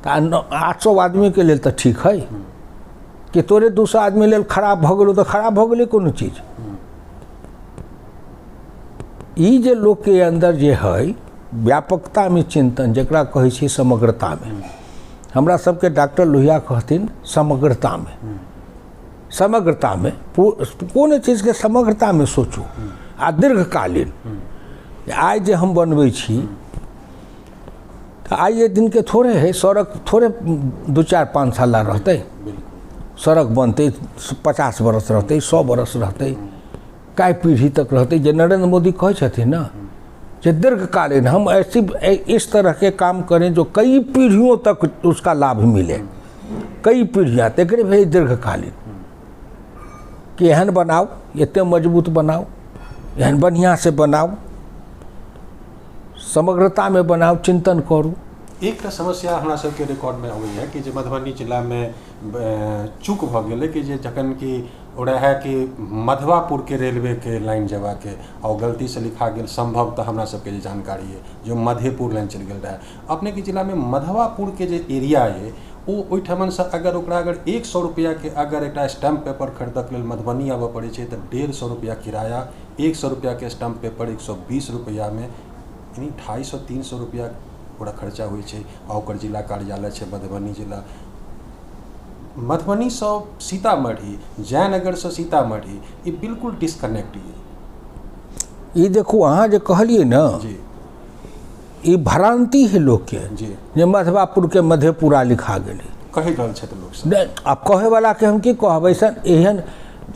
तो 800 आदमी के लेल तो ठीक है, कि तोरे 200 आदमी लेल खराब भ गेलो तो खराब भ गेलै कोनो चीज। ई जे लोग के अंदर जे है व्यापकता में चिंतन, जकरा कहै छी समग्रता में, हमरा सबके डॉक्टर लोहिया कहथिन समग्रता में, समग्रता में कोनो चीज के समग्रता में सोचू, आ दीर्घकालीन। आइ जे हम बनबै छी तो आइ ये दिन के थोड़े है, सड़क थोड़े 2-4-5 साल रहते, सड़क बनते 50 बरस रहते, 100 बरस रहते, कई पीढ़ी तक रहते। जो नरेंद्र मोदी कहे छथिन ना जो दीर्घकालीन हम ऐसी इस तरह के काम करें जो कई पीढ़ियों तक उसका लाभ मिले, कई पीढ़ियाँ तक भाई दीर्घकालीन कि एहन बनाओ, इतने मजबूत बनाओ, एहन बढ़िया से बनाओ, समग्रता में बनाओ, चिंतन करू। एक समस्या हमरा सबके रिकॉर्ड में अबै है कि जे मधुबनी जिला में चूक भ गेलै कि जे जखन कि ओरा है कि मधवापुर के रेलवे के लाइन जवा के और गलती से लिखा गेल, संभवतः हमरा सबके जे जानकारी है जो मधेपुर लाइन चल गेल रहा। अपने के जिला में मधवापुर के जे एरिया है वो ओहिठमन से अगर ओकरा अगर 100 रुपया के अगर एक स्टैम्प पेपर खरीदक लेल मधुबनी आबऽ पड़े छै तो 150 रुपया किराया, 100 रुपया के स्टैम्प पेपर 120 रुपया में, यानी 250-300 रुपया पूरा खर्चा होइ छै। आ ओकर जिला कार्यालय छै मधुबनी जिला। मधुबनी से सीतामढ़ी, जयनगर से सीतामढ़ी ये बिल्कुल डिस्कनेक्ट है। ये देखो अहाँ जे कहलिए ना जी, ये भ्रांति है लोग के जी, जे मधवापुर के मधेपुरा लिखा गेलै कहि रहल छथि लोग सब। नहीं, अब कहे वाला के हम की कहब, ऐसा एहन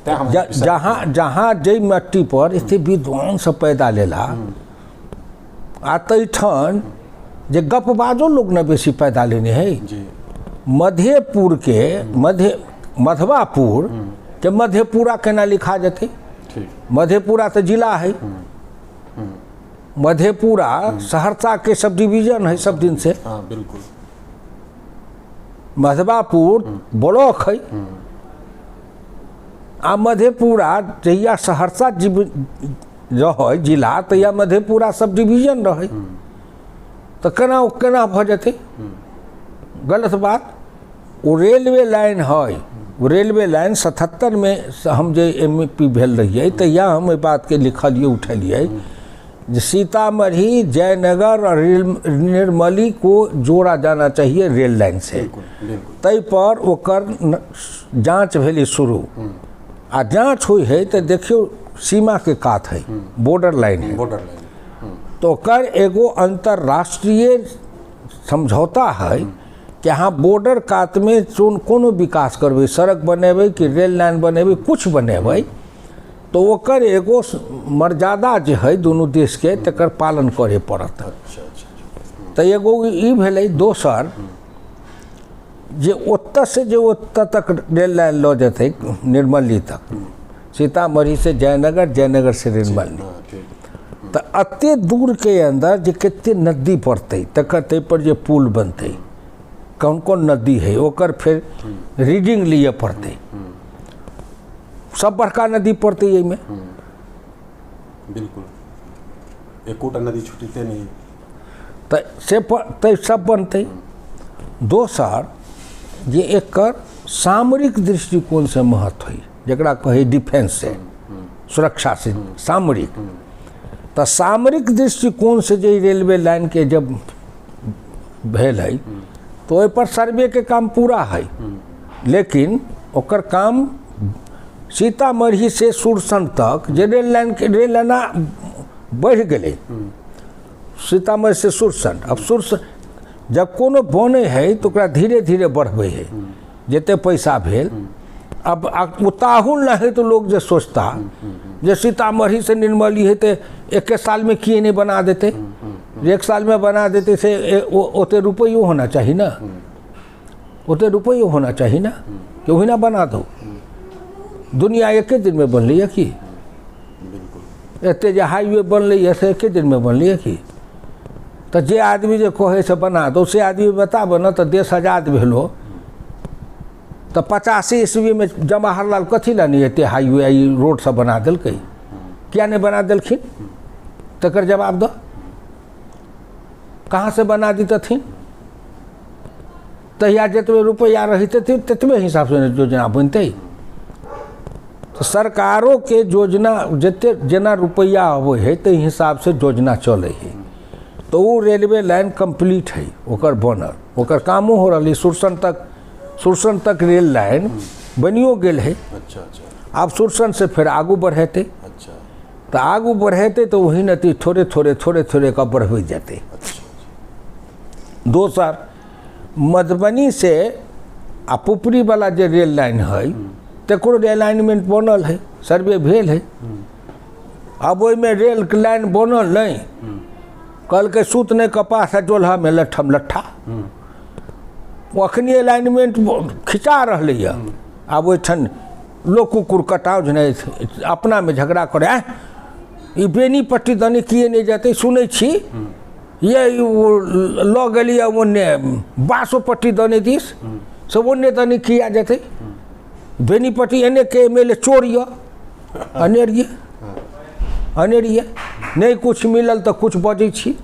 तें हम जहाँ जहाँ जै मट्टी पर इतने विद्वान सब पैदा लेला आ तैठन जे गपबाजो लोग न बेसी पैदा लेने है। जी, मधेपुर के मधवापुर के मधेपुरा केना लिखा जते? ठीक, मधेपुरा तो जिला है, मधेपुरा सहरसा के सब डिवीजन है सब दिन से। हाँ बिल्कुल। मधवापुर ब्लॉक है आ मधेपुरा जहिया सहरसा रहे जिला तहिया मधेपुरा सब डिवीजन रहे तो केना भ जते? गलत बात। वो रेलवे लाइन है, वो रेलवे लाइन 77 में हम जे MP भेल रहिए तहिया हम एहि बात के लिखलिए उठलिए जे सीतामढ़ी, जयनगर और निर्मली को जोड़ा जाना चाहिए रेल लाइन से। तै पर ओकर जांच भेली शुरू आ जांच हुई है तो देखियो सीमा के कात है, बॉर्डर लाइन है, बॉर्डर लाइन। तो ओकर एगो अंतर्राष्ट्रीय समझौता है कि अहाँ बॉर्डर कात में कोनो विकास करबै, सड़क बनेबै कि रेल लाइन बनेबै, कुछ बनेबै तो ओकर एगो मर्यादा जे है दोनों देश के तकर पालन करे पड़त। तो एगो ई भेलै। दोसर जे ओतऽ से जे ओतऽ तक रेल लाइन लऽ जेतै निर्मली तक, सीतामढ़ी से जयनगर, जयनगर से निर्मली, तो अते दूर के अंदर जे कते नदी पड़तै तकर तै पर जे पुल बनतै, कौन कौन नदी है ओकर फिर रीडिंग लिए पड़तै। सब बड़का नदी पड़तै एहिमे, बिल्कुल एकोटा नदी छुटते नहीं तो से सब बनतै। दोसर जे एकर सामरिक दृष्टिकोण से महत्व है, जकरा कहे डिफेंस से, सुरक्षा से सामरिक, तो सामरिक दृष्टिकोण से जे रेलवे लाइन के जब भेल है तो ओहि पर सर्वे के काम पूरा है, लेकिन ओकर काम सीतामढ़ी से सुरसंड तक जे रेल लाइन बढ़ गए, सीतामढ़ी से सुरसंड। अब सुरसंड जब कोनो बने है तो ओकरा धीरे धीरे बढ़बे है, जते पैसा भेल। अब उताहुल ना है तो लोग जे सोचता जे सीतामढ़ी से निर्मली है तो 1 साल में किए नहीं बना देते, 1 साल में बना देते से ओते रुपयो होना चाहिए ना, ओते रुपयो होना चाहिए ना, क्यों ही ना बना दो। दुनिया एक दिन में बनल है कि एते जे हाईवे बनल है से 1 दिन में बनल है कि? तो जे आदमी जे कहे से बना दो से आदमी बताब न, तो देश आजाद भेलो तो 85 ईस्वी में जवाहरलाल कथी ला नहीं एते हाईवे रोड सब बना दिल्कै? क्या नहीं बना दिलखिन? तकर जवाब दो, कहाँ से बना दीतथिन? तहिया जतबे रुपया रहिते ततबे हिसाब से योजना बनते। तो सरकारों के योजना जते जेना रुपया आवे है ते हिसाब से योजना चले है। तो वो रेलवे लाइन कंप्लीट है, ओकर बनल, ओकर कामो हो रही। सुरसन तक रेल लाइन बनियो गेल है। अच्छा अच्छा। अब सुरसन से फिर आगू बढ़ेते, अच्छा, तो आगू बढ़ेते तो वही नती थोड़े थोड़े का बढ़ जाते। दोसर मधुबनी से आ पुपरी वाला जे रेल लाइन है तकरो अलाइनमेंट बनल है, सर्वे भेल है, अब ओहिमे रेल के लाइन बनल नहीं, कहलकै सूत नहीं कपास आ जोल्हा में लट्ठम लट्ठा। अखनी अलाइनमेंट खिंचा रही है। आब ओहिठाम लोग कुकुर कटाव नहीं अपना में झगड़ा करे, ई बेनीपट्टी दनी किए नहीं जाते, सुनै छी ये लऽ गेलिए ओन्ने बासोपट्टी दने दिस सब ओन्ने दनी किया जाते, बेनीपट्टी एने के एमएलए चोर ये अनेरिए नहीं कुछ मिलल तो कुछ बजै छी।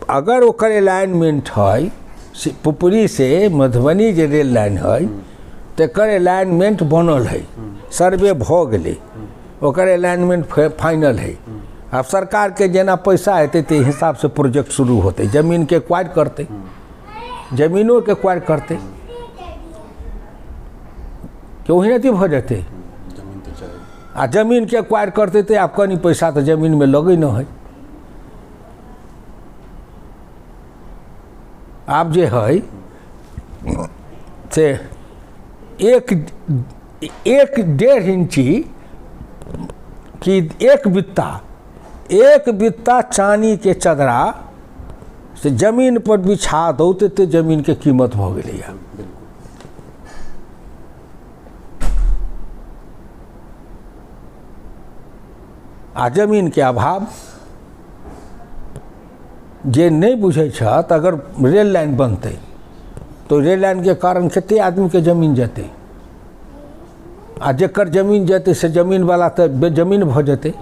अगर ओकर अलाइनमेंट है पुपरी से मधुबनी जे रेल लाइन है तकर अलाइनमेंट बनल है, सर्वे भ गेलै, ओकर अलाइनमेंट फाइनल है। अब सरकार के जेना पैसा हेतै ते हिसाब से प्रोजेक्ट शुरू होते, जमीन के एक्वायर करते, जमीनों के एक्वायर करते, क्यों ही नहीं भ जेतै। आ जमीन के एक्वायर करते थे, आप कनी पैसा तो जमीन में लगे न है। आप जे है से एक 1.5 इंची की एक बित्ता चानी के चदरा से जमीन पर बिछा दौते ते जमीन के कीमत भ गेलै है। आ जमीन के अभाव जे नहीं बुझे छत, अगर रेल लाइन बनते तो रेल लाइन के कारण कते आदमी के जमीन जेते, आ जेकर जमीन जेते से जमीन वाला तो बेजमीन भ जेते,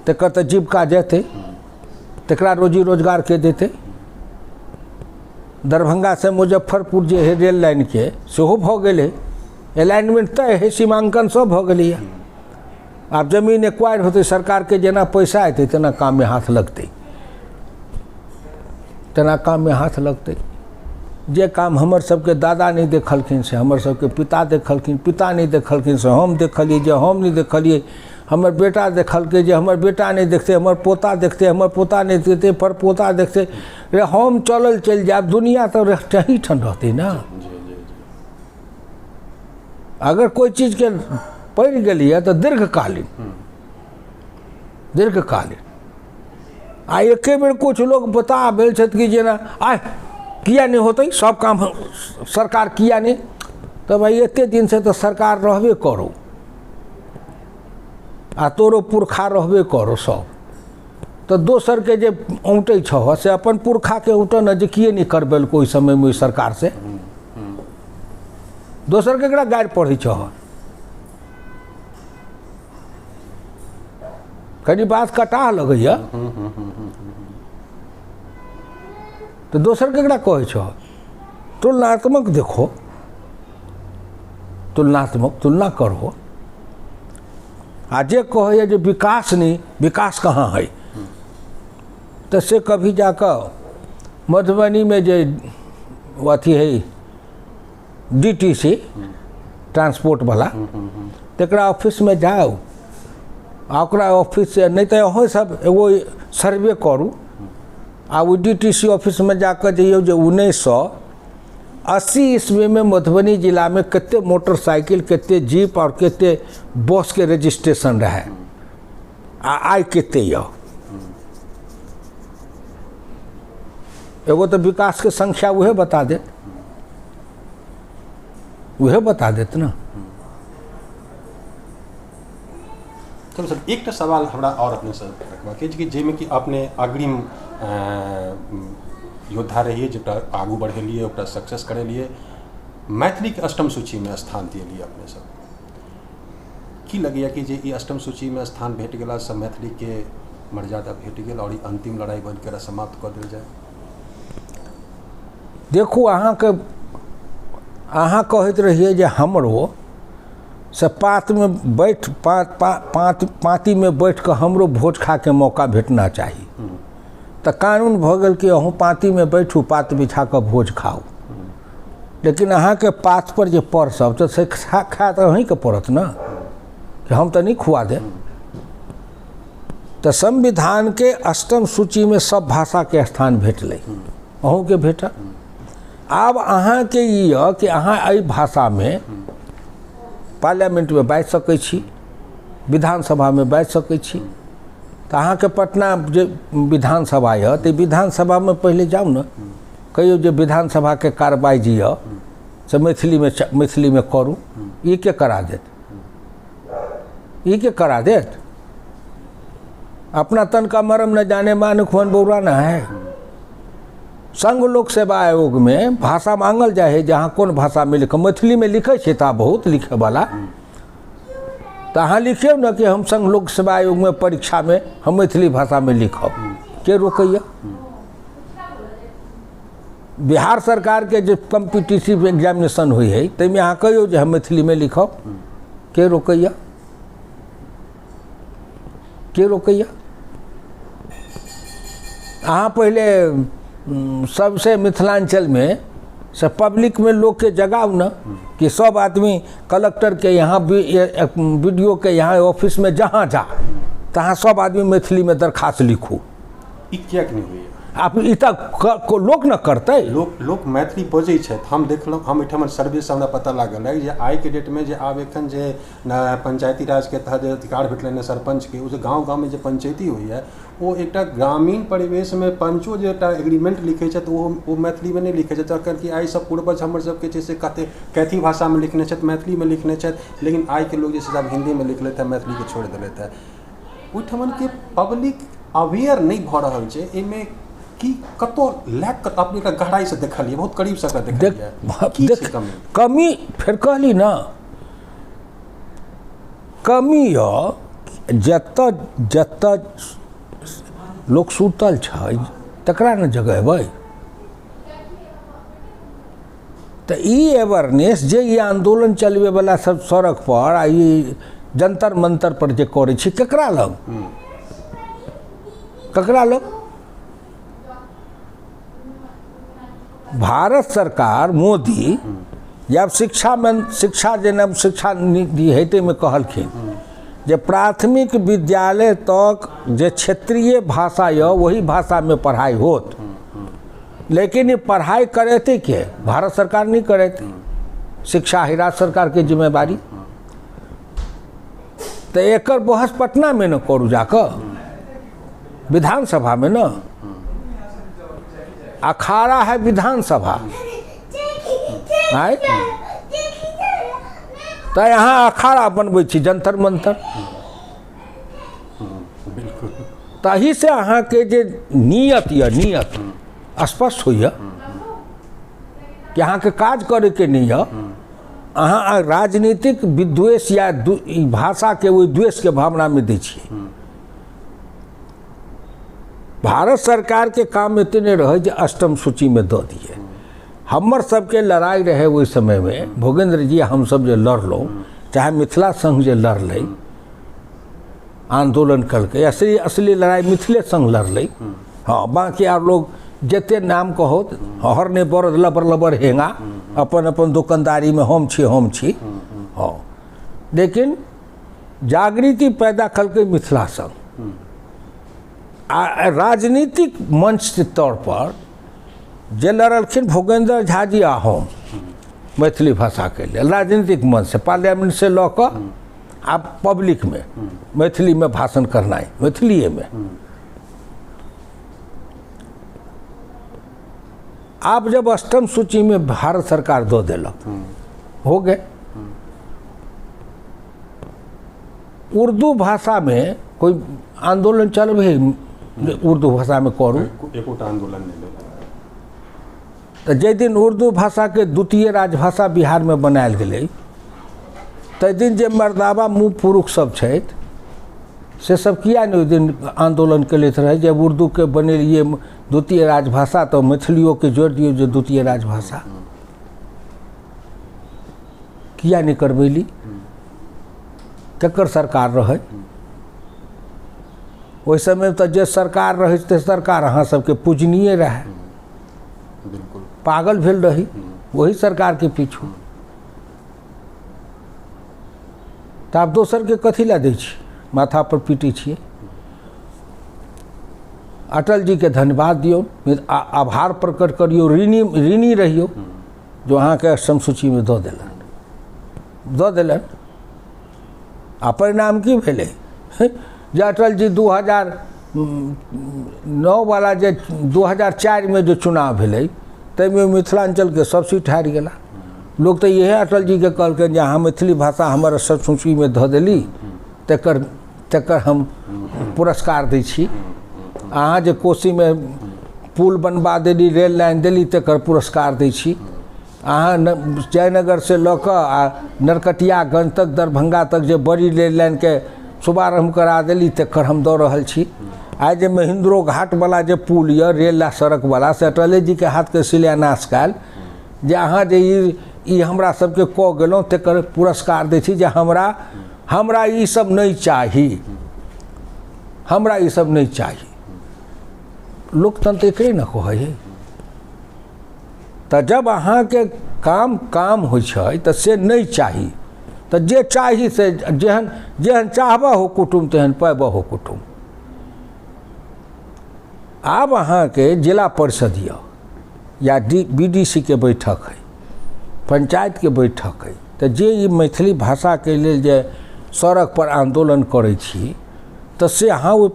तकर तो जीविका जेते, तकरा रोजी रोजगार के देते। दरभंगा से मुजफ्फरपुर जे है रेल लाइन के सेहो भ गेलै, अलाइनमेंट तय है, सीमांकन सब भ गेलै। आब जमीन एक्वायर होते, सरकार के जेना पैसा अयतै तेना काम में हाथ लगते, तेना काम में हाथ लगते। जे काम हमर सबके दादा नहीं देखलखिन से हमर सबके पिता देखलखिन, पिता नहीं देखलखिन से हम देखलिए, जे हम नहीं देखलिए हमर बेटा देखलकै, जे हमर बेटा नहीं देखते हमर पोता देखते, हमर पोता नहीं देखते पर पोता देखते, रे हम चलल चल जाब, दुनिया तो रही ठन रहते ना। अगर कोई चीज के पड़ गई तो दीर्घकालीन आ एके बेर कुछ लोग बता भेल कि जेना आय किया नहीं होते सब काम सरकार किया नहीं, तो भाई एते दिन से तो सरकार रहबे करो आ तोरो पुरखा रहबे करो सब, तो दोसर के जे औंटे छ से अपन पुरखा के औंटन जे किए नहीं करबेल कोई समय में सरकार से, दोसर केकरा गारि पढ़ै छ। कनी बात कटा लगैया तो दोसर केकरा कहै छ। तुलनात्मक देखो, तुलना करो। आ जे कहे जो विकास नहीं, विकास कहाँ है, तो से कभी जाकर मधुबनी में जो अथी है DTC ट्रांसपोर्ट वाला, तकरा ऑफिस में जाओ, ओकरा ऑफिस से नहीं तो अहों सब एगो सर्वे करू, आ वो DTC ऑफिस में जाकर जाइए जो 1980 ईस्वी में मधुबनी जिला में कितने मोटरसाइकिल, कितने जीप और कितने बस के रजिस्ट्रेशन रहे, आई कितने एगो तो विकास के संख्या वह बता दे, वह बता देते ना। चलो सर, एक सवाल हमरा और अपने से रखबा के कि जेमे कि अपने अग्रिम योद्धा रहिए, जो आगू बढ़ेलिए, ओकरा सक्सेस करेलिए, मैथिली के अष्टम सूची में स्थान दिलिए अपने सब, की लगैया कि जे ई अष्टम सूची में स्थान भेट गेला से मैथिली के मर्यादा भेट गेल और ई अंतिम लड़ाई बन के समाप्त कर देल जाए। देखू अहाँ कहते रहिए जे हमरो से पाती में बैठ कर हमरो भोज खा के मौका भेटना चाहिए, तो कानून भ गेल कि अहूँ पाती में बैठू, पात बिछा कर भोज खाओ। लेकिन अहाँ के पात पर जे परसब तो से खा तो अहीं के पड़त ना, कि हम तो नहीं खुआ दे। तो संविधान के अष्टम सूची में सब भाषा के स्थान भेटलै, अहूँ के भेटल। आब अहाँ के ये कि अहाँ एहि भाषा में पार्लियामेंट में बाजि सकै छी, विधानसभा में बाजि सकै छी। तऽ अहाँके पटना जे विधानसभा यऽ तऽ विधानसभा में पहले जाउ ने, कहियो जे विधानसभा के कार्रवाई जे यऽ से मैथिली में करू। ई के करा देत? ई के करा देत? अपना तन का मरम न जाने मान खोन बौरा ना है। संघ लोक सेवा आयोग में भाषा मांगल जाए है, जहाँ कौन भाषा में लिख, मैथिली में लिखे छे ता बहुत लिखे वाला, तो अहाँ लिखियो न कि हम संघ लोक सेवा आयोग में परीक्षा में हम मैथिली भाषा में लिखब, के रोकैया? बिहार सरकार के जो कॉम्पिटिटिव एग्जामिनेशन हुई है तैमें अहाँ कहियो जे हम मैथिली में लिखब, के रोकैया? के रोकैया? अहाँ पहले सबसे मिथिलांचल में से पब्लिक में लोग के जगाव न कि सब आदमी कलेक्टर के यहाँ वीडियो के यहाँ ऑफिस में जहाँ जा तहाँ सब आदमी मैथिली में दरखास्त लिखू। ई किया नहीं हुई? आप ई तक लोक न करते। लोक मैथिली बजै छथि। हम देखलहुँ, हम एहिठाम सर्वे से हमरा पता लागल है जे आइ के डेट में जे आब एखन जे पंचायती राज के तहत जे अधिकार भेटलनि सरपंच के, ओ जे गाँव गाँव में जे पंचायती होइए वो एकटा ग्रामीण परिवेश में पंचो जे एकटा एग्रीमेंट लिखे छथि वो मैथिली में नहीं लिखे छथि। जखन कि आइ सब पूर्वज हमर सबके छै से कैथी भाषा में लिखने छथि, मैथिली में लिखने छथि, लेकिन आइ के लोग जे छै सब हिंदी में लिख लेते हैं, मैथिली के छोड़ देते हैं। ओहिठाम के पब्लिक अवेयर नहीं भऽ रहल छै। एहिमे कि कतो लैक अपने का गहराई से देखलिए, बहुत करीब से देखलिए कमी। फिर कहली ना कमी जत जत लोग सुतल छै तकरा न जगेबै। तो ई अवेयरनेस जे ई आंदोलन चलबे वाला सब सड़क पर आ ई जंतर मंतर पर जे करे छी, केकरा लग? केकरा लग? भारत सरकार मोदी या शिक्षा जेना शिक्षा नीति हेतै में कहलखिन जे प्राथमिक विद्यालय तक जे क्षेत्रीय भाषा यऽ वही भाषा में पढ़ाई होत, लेकिन ये पढ़ाई करेते के भारत सरकार नहीं करेती। शिक्षा है राज्य सरकार के जिम्मेवारी। तो एकर बहस पटना में न करू जाकर, विधानसभा में न। अखाड़ा है विधानसभा, तो यहाँ अखाड़ा बनबै छी जंतर मंतर। तही से अहाँ के जे नियत या नियत स्पष्ट होइए कि अहाँ के काज करे के नहीं है। अहाँ राजनीतिक विद्वेष या भाषा के वो द्वेष के भावना में दै छियै। भारत सरकार के काम इतने रहे जे अष्टम सूची में दऽ दिए। हमर सबके लड़ाई रहे ओहि समय में, भोगेंद्र जी हम सब जे लड़लहुँ, चाहे मिथिला संघ जे लड़लै, आंदोलन करके असली लड़ाई मिथिले संघ लड़लै। हाँ, बाकी आर लोग जते नाम कहो हर ने बड़ लबर लबर हेंगा अपन अपन दुकानदारी में हम छी। हाँ, लेकिन जागृति पैदा करके मिथिला संघ राजनीतिक मंच के तौर पर जे लड़लखिन भोगेंद्र झा जी आ हम मैथिली भाषा के लिए राजनीतिक मंच से, पार्लियामेंट से लऽ कऽ आप पब्लिक में मैथिली में भाषण करना है, मैथिली में। आप जब अष्टम सूची में भारत सरकार दो देलक, हो गए। उर्दू भाषा में कोई आंदोलन चल भी उर्दू भाषा में करू, आंदोलन नहीं। तो जे दिन उर्दू भाषा के द्वितीय राजभाषा बिहार में बनायल गेलै, तै दिन जे मर्दावा मुँह पुरुष सब छथि से सब किया नहीं दिन आंदोलन करैत रहे जब उर्दू के बनेलिए द्वितीय राजभाषा, तो मैथिलियों के जोड़ दियो जो द्वितीय राजभाषा। किया नहीं करबैली? केकर सरकार रहे ओहि समय? तो जे सरकार रहे ते सरकार अहाँ सबके पूजनीय रहे, पागल भेल रही वही सरकार के पीछू। तो आप दोसर के कथी ला दै छी, माथा पर पीटे छिए? अटल जी के धन्यवाद दियो, आभार प्रकट करियो, ऋणी रहियो जो अहाँ के अष्टम सूची में दऽ देलन। आ परिणाम की भेलै जे अटल जी 2009 वाला जे 2004 में जो चुनाव भेलै ताहिमे मिथिलांचल के सब सीट हारि गेला। लोग तो इहे अटल जी के कहलकै जे अहाँ मैथिली भाषा हमर सूची में धऽ देली तकर हम पुरस्कार दै छी। अहाँ जे कोशी में पुल बनवा देली, रेल लाइन देली, तकर पुरस्कार दै छी। अहाँ जयनगर से लऽ कऽ आ नरकटियागंज तक, दरभंगा तक जे बड़ी रेल लाइन के शुभारम्भ करा देली तकर हम दऽ रहल छी। आइ जे महेंद्रो घाट वाला जे पुल यऽ रेल आ सड़क वाला से अटले जी के हाथ के शिलान्यास काल जे अहाँ जे ई हमरा सबके कऽ गेलहुँ तकर पुरस्कार दै छी जे हमरा ई सब नहीं चाही, हमरा ई सब नहीं चाही। लोकतंत्र एकरे न कहै है। तऽ जब अहाँके काम होइ छै तऽ से नहीं चाही, तऽ जे चाही से जेहन चाहबह हो कुटुम तेहन पैबह हो कुटुम। आब अहाँके जिला परिषद या BDC के बैठक है, पंचायत के बैठक है, तऽ जे ई मैथिली भाषा के लेल जे सड़क पर आंदोलन करै छी तऽ से अहाँ ओहि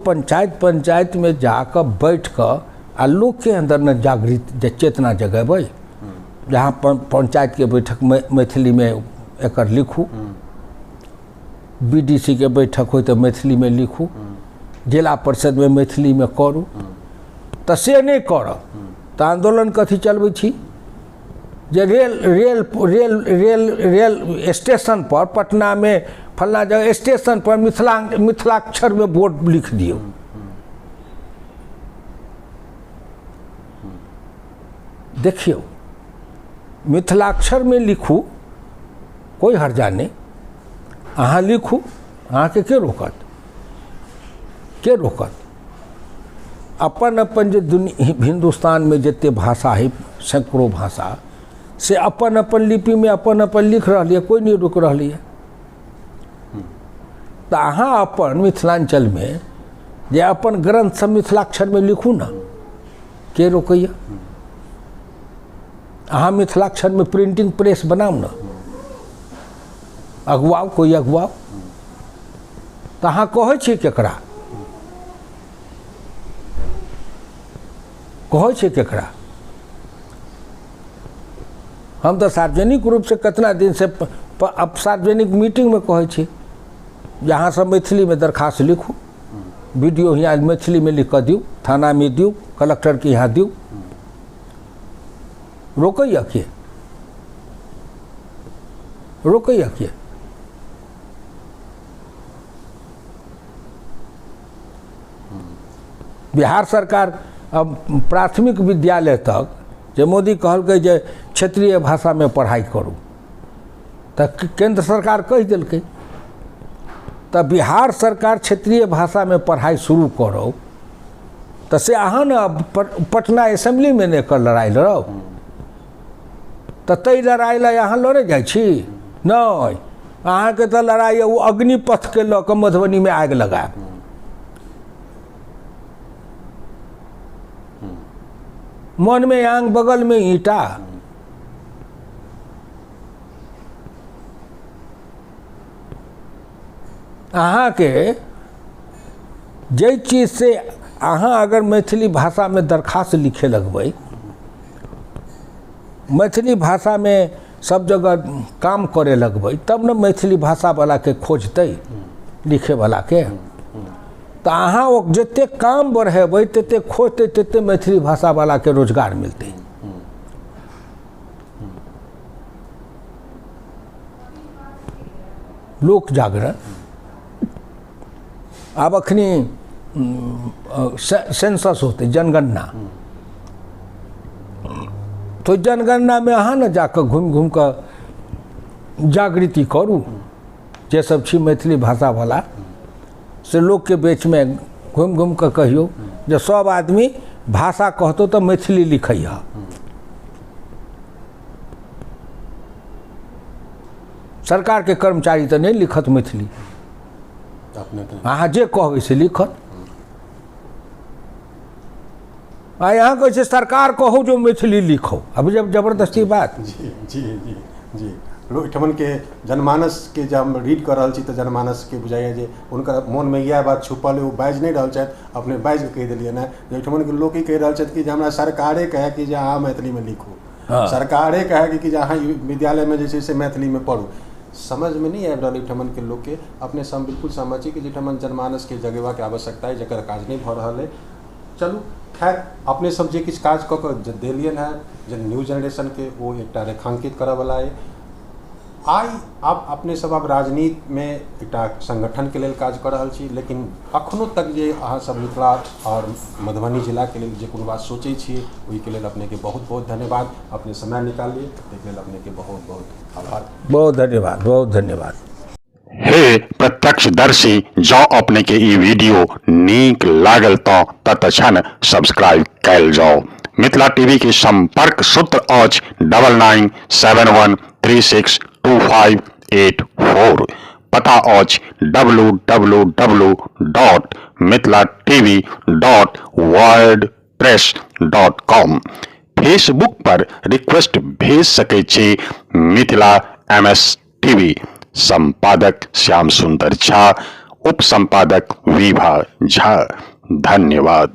पंचायत में जाकर बैठ कर आ लोग के अंदर न जागृत चेतना जगेबै। जहाँ पंचायत के बैठक मैथिली में एकर लिखू, BDC के बैठक हो तो मैथिली में लिखू, जिला परिषद में मैथिली में करू। तऽ से नहीं करब तऽ आंदोलन कथी चलबै छी जे रेल स्टेशन पर पटना में फलना जगह स्टेशन पर मिथिलाक्षर में बोर्ड लिख दियो। देखियो मिथिलाक्षर में लिखू, कोई हर्जा नहीं, अहाँ लिखू, अहाँ के रोकत। अपन जे हिंदुस्तान में जते भाषा है, सैकड़ों भाषा से अपन लिपि में अपन लिख रही है, कोई नहीं रुक रही है। तो अहाँ अपन मिथिलांचल में जे अपन ग्रंथ सब मिथिलाक्षर में लिखू ना, के रोकैया। अहाँ मिथिलाक्षर में प्रिंटिंग प्रेस बनाऊ ना, अगुवाओ, कोई अगुवाओ। तो अहाँ कहै छी केकरा, हम तो सार्वजनिक रूप से कितना दिन से अब सार्वजनिक मीटिंग में कहै छी यहाँ सब मैथिली में दरखास्त लिखू, वीडियो यहाँ मैथिली में लिख कर दियो, थाना में दियो, कलेक्टर के यहाँ दियो। रोकैया के बिहार सरकार अब प्राथमिक विद्यालय तक जे मोदी कहलकै जे क्षेत्रीय भाषा में पढ़ाई करू, तो केंद्र सरकार कह दिलकै तो बिहार सरकार क्षेत्रीय भाषा में पढ़ाई शुरू करो, तो से अहाँ न पटना असेंबली में ने कर लड़ाई लड़ो, तो तई लड़ाई ला यहाँ लड़े जाइ छी नहीं। अहाँ के तो लड़ाई वो अग्निपथ के लऽ कऽ मधुबनी में आग लगा, मन में आंग बगल में ईंटा। अहाँ के जे चीज से अहाँ अगर मैथिली भाषा में दरखास्त लिखे लगबै, मैथिली भाषा में सब जगह काम करे लगबै, तब न मैथिली भाषा वाला के खोजतै लिखे वाला के। तो अहाँ वो जते काम बढ़ेबै तते खोजतै तते मैथिली भाषा वाला के रोजगार मिलतै। लोक जागरण अब अखनी सेंसस होते, जनगणना, तो जनगणना में अहाँ न जाकर घूम कर जागृति करू, जे सब छी मैथिली भाषा वाला से लोग के बीच में घूम कर कहियो जे सब आदमी भाषा कहतो तो मैथिली लिखैया। सरकार के कर्मचारी तो नहीं लिखत मैथिली, अहाँ जे कहबै से लिखत। आ यहाँ कैसे सरकार कहो जो मैथिली लिखो, अब जब जबरदस्ती बात। जी लोग ठमन के जनमानस के जब हम रीड कर रहा छी तो जनमानस के बुझाइए जे उनकर मन में यह बात छुपल है, वो बाजि नहीं रहा छथि, अपने बाजि के कहि दिलिए ना जे ठमन के लोग ही कहि रहा छथि कि जे हमरा सरकारे कहे कि जे अहाँ मैथिली में लिखू, सरकारे कहे कि जे अहाँ विद्यालय में जे से मैथिली में पढ़ू। समझ में नहीं आबि रहा ठमन के लोग के। अपने सब बिल्कुल सहमत छी कि जे ठमन जनमानस के जगेवा के आवश्यकता है, जकर काज नहीं भ रहा है। चलू खैर अपने सब जे किछु काज कऽ कऽ देलियन है जे न्यू जनरेशन के वो एक रेखांकित करऽ वाला है। आई आप अपने सब अब राजनीति में एक संगठन के लिए काज कर रहा छी, लेकिन अखनो तक जे अहाँ सब मिथिला और मधुबनी जिला के लिए जे कोनो बात सोचे छिए ओहि के लिए अपने के बहुत बहुत धन्यवाद। अपने समय निकालिए ताहि लेल अपने के बहुत बहुत आभार। बहुत धन्यवाद, बहुत धन्यवाद। हे प्रत्यक्षदर्शी, जँ अपने के ई वीडियो नीक लागल तो तत्क्षण सब्सक्राइब कैल जाओ। मिथिला टीवी के संपर्क सूत्र अछि 9971362584। पता अछि www.mitlatv.wordpress.com। फेसबुक पर रिक्वेस्ट भेज सकै छी मिथिला MS टीवी। संपादक श्याम सुंदर झा, उप संपादक विभा झा। धन्यवाद।